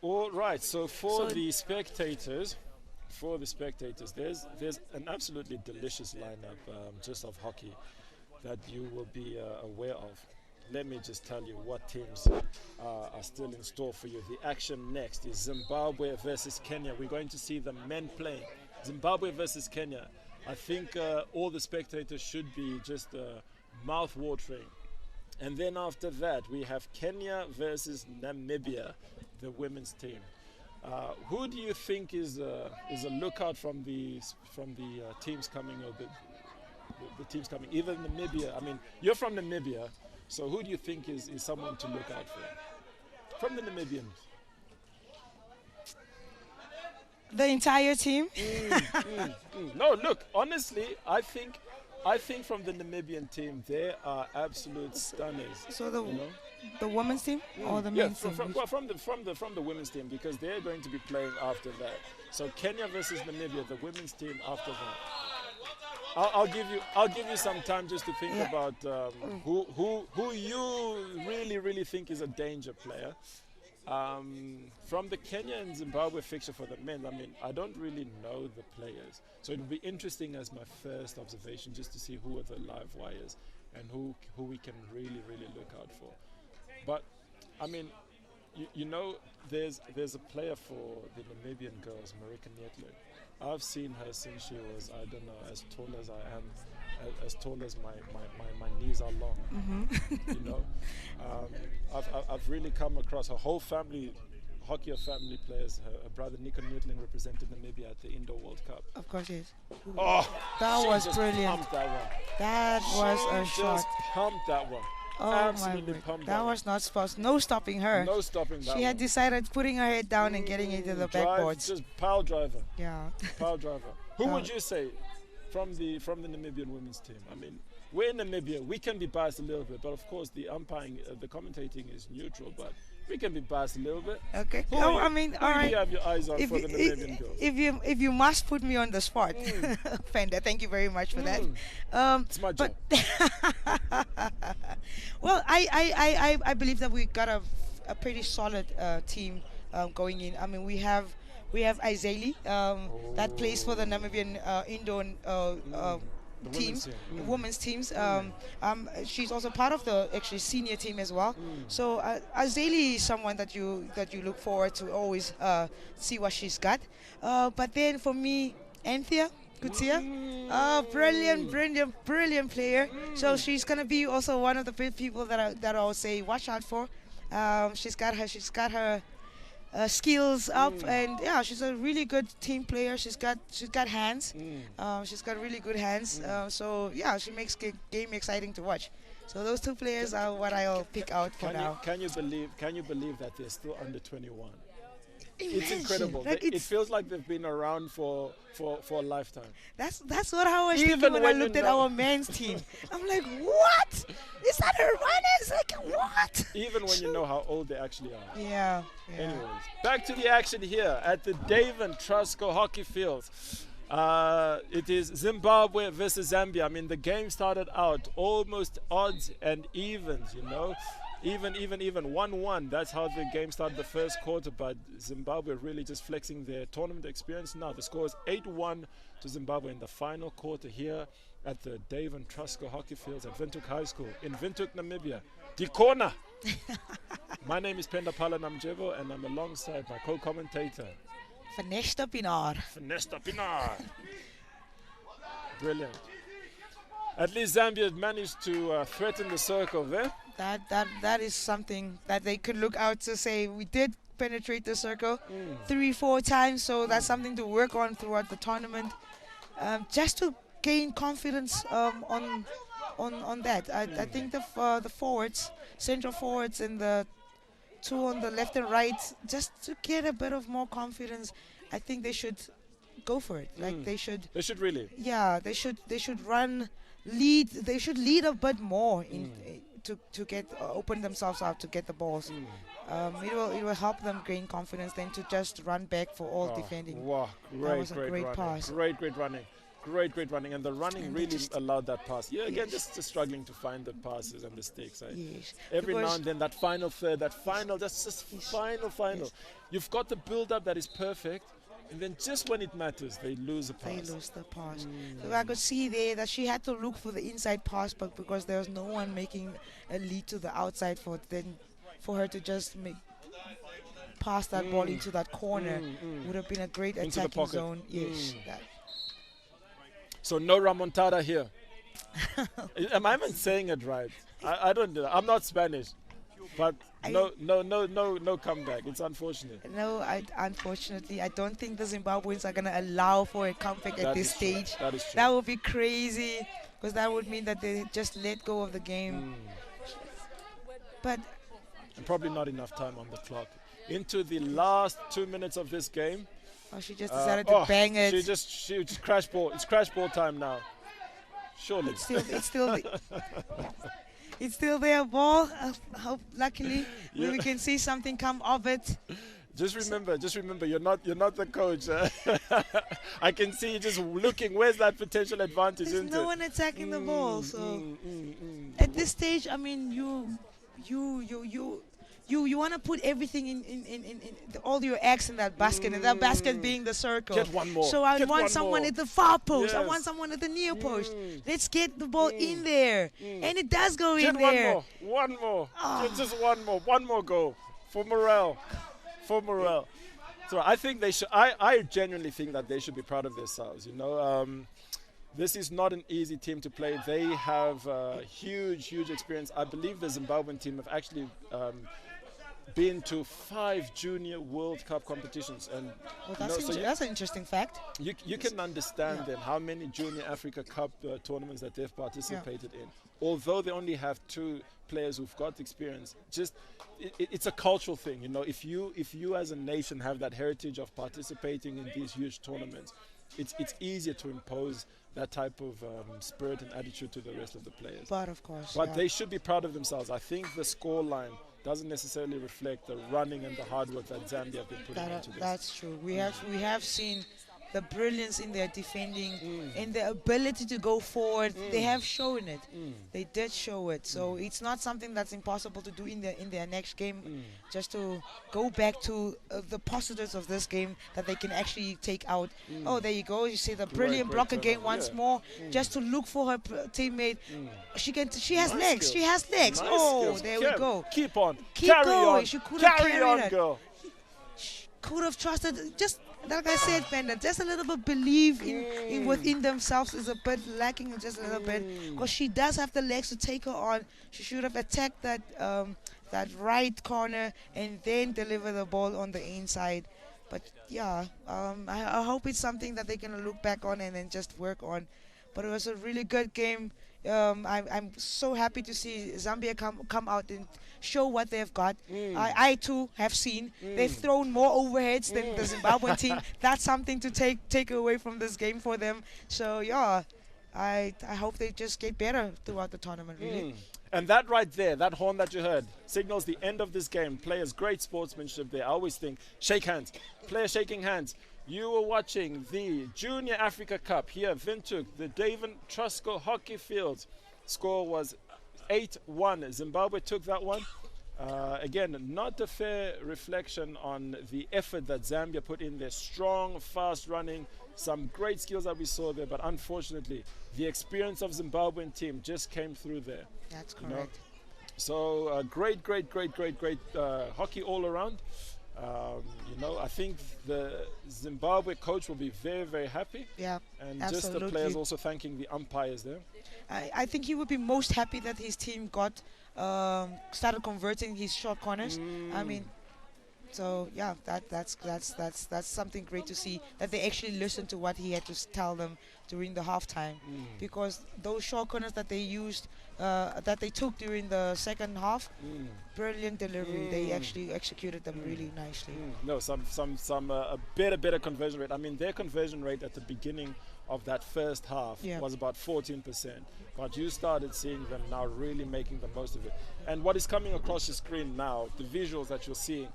All right, so for the spectators, there's an absolutely delicious lineup just of hockey that you will be aware of. Let me just tell you what teams are still in store for you. The action next is Zimbabwe versus Kenya. We're going to see the men playing. Zimbabwe versus Kenya. I think all the spectators should be just mouth-watering. And then after that, we have Kenya versus Namibia, the women's team. Who do you think is a lookout from the teams coming, or the teams coming? Either Namibia. I mean, you're from Namibia, so who do you think is someone to look out for from the Namibians? The entire team. No, look. Honestly, I think from the Namibian team, they are absolute stunners. So the you know? the women's team or the Yeah, men's team? from the women's team, because they're going to be playing after that. So Kenya versus Namibia, the women's team after that. I'll give you some time just to think Yeah. about who you really think is a danger player. From the Kenya and Zimbabwe fixture for the men, I mean, I don't really know the players, so it would be interesting as my first observation just to see who are the live wires and who we can really look out for. But I mean, you know, there's a player for the Namibian girls, Marika Nietlin. I've seen her since she was, I don't know, as tall as I am, as tall as my knees are long. You know, I've really come across her whole family, hockey family players. Her brother Nico Nietlin represented Namibia at the Indoor World Cup. Of course, yes. Oh, That she was just brilliant. Pumped that one. That was a She shot. just pumped that one. Oh my Absolutely word. pumped That one. was not supposed. No stopping her. No stopping that She had one. decided putting her head down and getting into the Drive, backboards. just pile driver. Yeah. Pile driver. Who would you say from the Namibian women's team? I mean, we're in Namibia. We can be biased a little bit, but of course the umpiring, the commentating is neutral. But we can be biased a little bit. Okay. Who Oh, are you- I mean, who all do right. you have your eyes on If for you, the Namibian girls? if you must put me on the spot, Fender, thank you very much for that. It's my But job. well, I believe that we got a pretty solid team going in. I mean, we have Izeli that plays for the Namibian indoor The team, women's team. women's teams. She's also part of the actually senior team as well. So Azali is someone that you look forward to always see what she's got. But then for me, Anthea Kutia, brilliant player. So she's gonna be also one of the people that I'll say watch out for. She's got her skills up, and yeah, she's a really good team player. She's got hands. She's got really good hands. So yeah, she makes game exciting to watch. So those two players are what I'll pick out for now. Can you believe that they're still under 21? It's Imagine, incredible. like, It feels like they've been around for a lifetime. That's what I was Even thinking when I when you looked at know- our men's team. I'm like, what? Is that her runners? Like, what? Even when you know how old they actually are. Yeah. Anyways, back to the action here at the Davin Trusco hockey field. It is Zimbabwe versus Zambia. I mean, the game started out almost odds and evens, you know. Even 1-1. That's how the game started the first quarter, but Zimbabwe really just flexing their tournament experience. Now the score is 8-1 to Zimbabwe in the final quarter here at the Davin Trusco hockey fields at Windhoek High School in Windhoek, Namibia. Dikona. My name is Penda Pala Namjevo, and I'm alongside my co-commentator Vanessa Pinar. Vanessa Pinar. Brilliant. At least Zambia managed to threaten the circle there. That is something that they could look out to say we did penetrate the circle 3-4 times, so that's something to work on throughout the tournament, just to gain confidence on that. I think the forwards, central forwards, and the two on the left and right, just to get a bit of more confidence. I think they should go for it. Like they should really. Yeah, they should run, lead. They should lead a bit more in. To get open themselves out to get the balls. It will help them gain confidence than to just run back for all defending. Wow, That was a great running. pass. Great running, and the running And really just- allowed that pass. Yeah, again, Yes. just struggling to find the passes and mistakes. Yes. Every now Because- and then, that final third, that final, just final. Yes. You've got the build-up that is perfect, and then just when it matters, they lose a They pass. lose the pass. So I could see there that she had to look for the inside pass, but because there was no one making a lead to the outside for her to just pass that ball into that corner would have been a great Into the attacking pocket. zone. Yes. That. So no remontada here. Am I even saying it right? I don't know. I'm not Spanish, but no comeback. It's unfortunate. No, unfortunately, I don't think the Zimbabweans are going to allow for a comeback at That this is true. stage. That is true. That would be crazy, because that would mean that they just let go of the game. But And probably not enough time on the clock. Into the last 2 minutes of this game. she just decided to bang it. She just crash ball. It's crash ball time now. Surely. It's still their ball. Luckily, we can see something come of it. Just remember, you're not the coach. I can see you just looking. Where's that potential advantage? There's Into no one attacking the ball. So at this stage, I mean, you want to put everything in all your eggs in that basket, and that basket being the circle. Get one more. So I Get want one someone more. at the far post. I Yes. want someone at the near post. Let's get the ball in there, and it does go in Get there. one more. Just one more goal for morale. So I think they should. I genuinely think that they should be proud of themselves. You know, this is not an easy team to play. They have huge experience. I believe the Zimbabwean team have actually been to 5 junior World Cup competitions, and That's an interesting fact. you can understand then how many junior Africa Cup tournaments that they've participated in. Although they only have 2 players who've got experience, it's a cultural thing. You know, if you as a nation have that heritage of participating in these huge tournaments, it's easier to impose that type of spirit and attitude to the rest of the players. But of course, But they should be proud of themselves. I think the score line doesn't necessarily reflect the running and the hard work that Zambia have been putting into this. That's true. We have seen the brilliance in their defending and the ability to go forward. They have shown it. They did show it. So it's not something that's impossible to do in their next game. Just to go back to the positives of this game that they can actually take out. Oh, there you go. You see the brilliant Great block turnover, again once yeah. more. Just to look for her teammate. She has Nice legs. skills. She has legs. Nice Oh, skills. there we go. Keep on. Keep Carry going. on. She could have Carry carried on, it. girl. Could have trusted, just like I said, Panda, just a little bit believe in within themselves is a bit lacking, just a little bit, because she does have the legs to take her on. She should have attacked that that right corner and then deliver the ball on the inside. But yeah, I hope it's something that they're gonna look back on and then just work on. But it was a really good game. I'm so happy to see Zambia come out and show what they've got. I too have seen they've thrown more overheads than the Zimbabwean team. That's something to take away from this game for them. So yeah, I hope they just get better throughout the tournament. Really. And that right there, that horn that you heard, signals the end of this game. Players, great sportsmanship there. I always think, shake hands. Players shaking hands. You were watching the Junior Africa Cup here, Windhoek, the David Trusco Hockey Fields. Score was 8-1. Zimbabwe took that one. Again, not a fair reflection on the effort that Zambia put in there. Strong, fast running, some great skills that we saw there, but unfortunately, the experience of Zimbabwean team just came through there. That's You know? correct. So great hockey all around. I think the Zimbabwe coach will be very, very happy. Yeah, And absolutely. just the players also thanking the umpires there. I think he would be most happy that his team got started converting his short corners. I mean, so yeah, that's something great to see, that they actually listened to what he had to tell them during the halftime, because those short corners that they used, that they took during the second half, brilliant delivery. They actually executed them really nicely. No, a better conversion rate. I mean, their conversion rate at the beginning of that first half was about 14%, but you started seeing them now really making the most of it. And what is coming across your screen now, the visuals that you're seeing,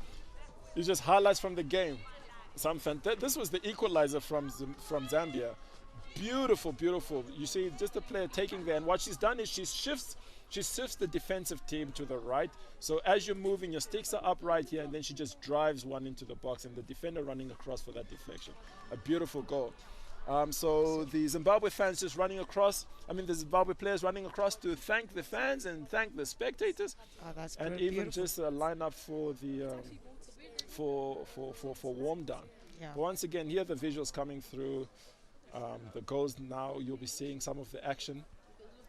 is just highlights from the game. This was the equalizer from Zambia. Beautiful. You see just the player taking there, and what she's done is she shifts the defensive team to the right. So as you're moving, your sticks are up right here, and then she just drives one into the box, and the defender running across for that deflection. A beautiful goal. So the Zimbabwe fans just running across. I mean, the Zimbabwe players running across to thank the fans and thank the spectators, That's and great. even Beautiful. just line up for the for warm down. Yeah. But once again, here are the visuals coming through. The goals now. You'll be seeing some of the action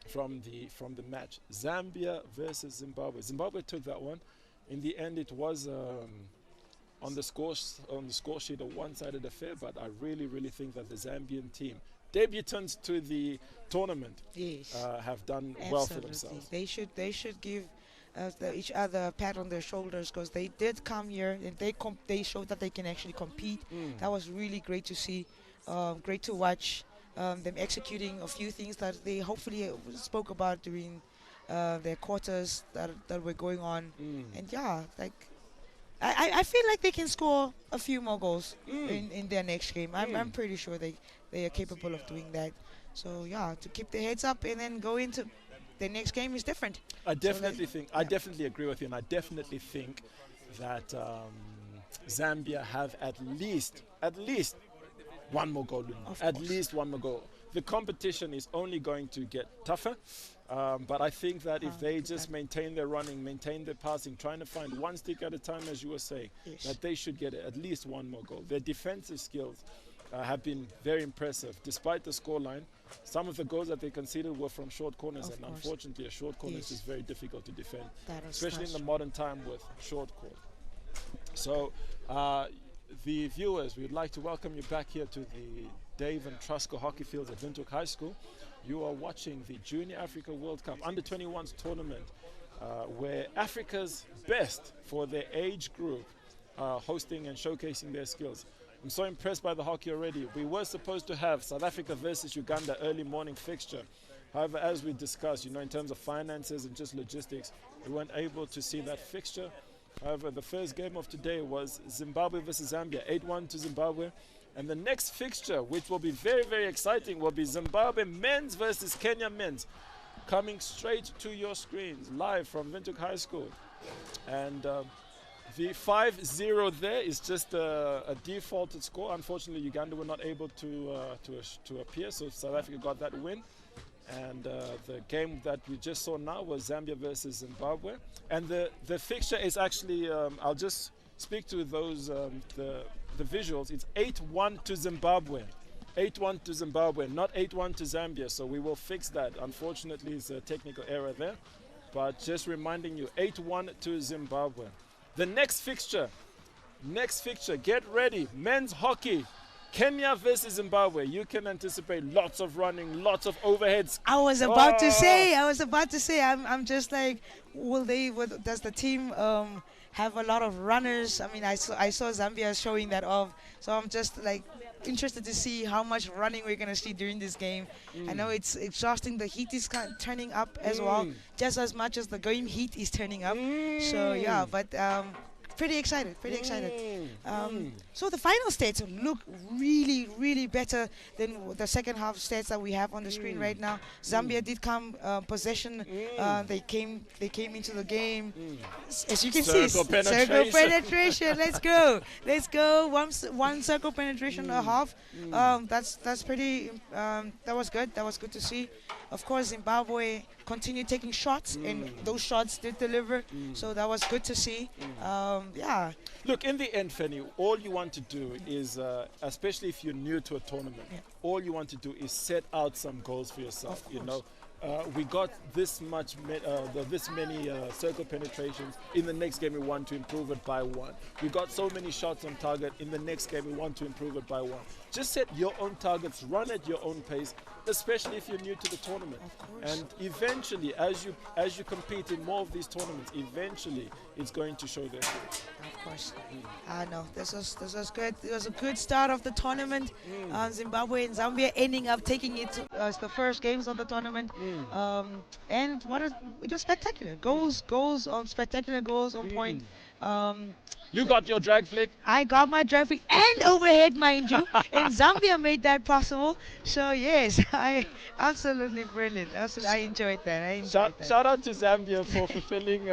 from the match. Zambia versus Zimbabwe. Zimbabwe took that one. In the end, it was on the score sheet a one-sided affair. But I really think that the Zambian team, debutants to the tournament, Yes. have done well for Absolutely. themselves. They should give each other a pat on their shoulders, because they did come here and they showed that they can actually compete. That was really great to see. Great to watch them executing a few things that they hopefully spoke about during their quarters that were going on. And yeah, like I feel like they can score a few more goals in their next game. I'm pretty sure they are capable of doing that. So yeah, to keep their heads up and then go into the next game is different. I definitely agree with you, and I definitely think that Zambia have at least one more goal. At least one more goal. The competition is only going to get tougher, but I think that if they just maintain their running, maintain their passing, trying to find one stick at a time, as you were saying, that they should get at least one more goal. Their defensive skills have been very impressive, despite the scoreline. Some of the goals that they conceded were from short corners, and unfortunately, a short corner is very difficult to defend, especially in the modern time with short court. So, the viewers, we'd like to welcome you back here to the Dave and Trusco Hockey Fields at Windhoek High School. You are watching the Junior Africa World Cup Under-21s tournament, where Africa's best for their age group are hosting and showcasing their skills. I'm so impressed by the hockey already. We were supposed to have South Africa versus Uganda early morning fixture. However, as we discussed, in terms of finances and just logistics, we weren't able to see that fixture. However, the first game of today was Zimbabwe versus Zambia, 8-1 to Zimbabwe. And the next fixture, which will be very, very exciting, will be Zimbabwe men's versus Kenya men's, coming straight to your screens, live from Windhoek High School. And the 5-0 there is just a defaulted score. Unfortunately, Uganda were not able to appear, so South Africa got that win. And the game that we just saw now was Zambia versus Zimbabwe. And the fixture is actually, I'll just speak to those, the visuals. It's 8-1 to Zimbabwe. 8-1 to Zimbabwe, not 8-1 to Zambia. So we will fix that. Unfortunately, it's a technical error there. but just reminding you, 8-1 to Zimbabwe. The next fixture, get ready. Men's hockey, Kenya versus Zimbabwe. You can anticipate lots of running, lots of overheads. I was about to say, I'm just like, does the team have a lot of runners? I mean, I saw Zambia showing that off, so I'm just like interested to see how much running we're gonna see during this game. I know it's exhausting. The heat is kind of turning up as well, just as much as the game heat is turning up. So yeah, but pretty excited. So the final stats look really, really better than the second half stats that we have on the screen right now. Zambia did come possession. They came into the game. As you can see, circle penetration. Let's go. One circle penetration a half. That's pretty. That was good. That was good to see. Of course, Zimbabwe continued taking shots, and those shots did deliver. So that was good to see. Yeah. Look, in the end, Fanny, all you want to do is, especially if you're new to a tournament, all you want to do is set out some goals for yourself. You know, we got this many circle penetrations. In the next game, we want to improve it by 1. We got so many shots on target. In the next game, we want to improve it by 1. Just set your own targets, run at your own pace, especially if you're new to the tournament. And eventually, as you compete in more of these tournaments, eventually it's going to show their fruit. Of course. No, this was good. It was a good start of the tournament. Zimbabwe and Zambia ending up taking it as the first games of the tournament. And it was spectacular. Spectacular goals on point. You got your drag flick? I got my drag flick and overhead, mind you. And Zambia made that possible. So yes, absolutely brilliant. I enjoyed that. Shout out to Zambia for fulfilling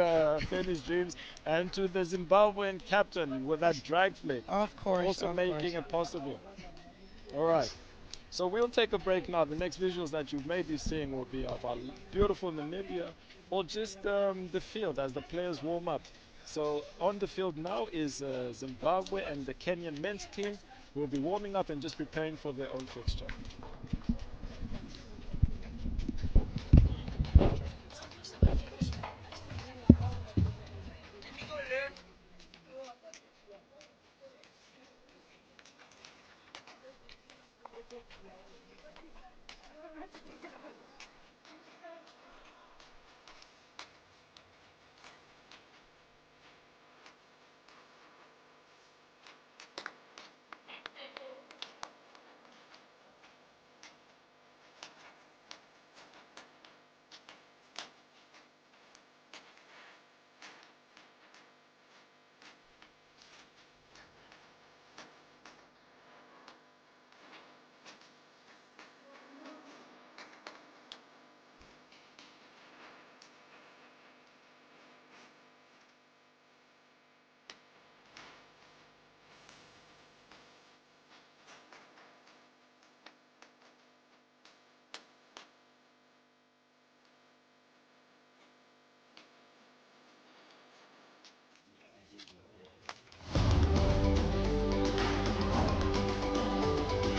Fanny's dreams, and to the Zimbabwean captain with that drag flick. Of course. Also making it possible. All right. So we'll take a break now. The next visuals that you may be seeing will be of our beautiful Namibia, or just the field as the players warm up. So on the field now is Zimbabwe and the Kenyan men's team who will be warming up and just preparing for their own fixture.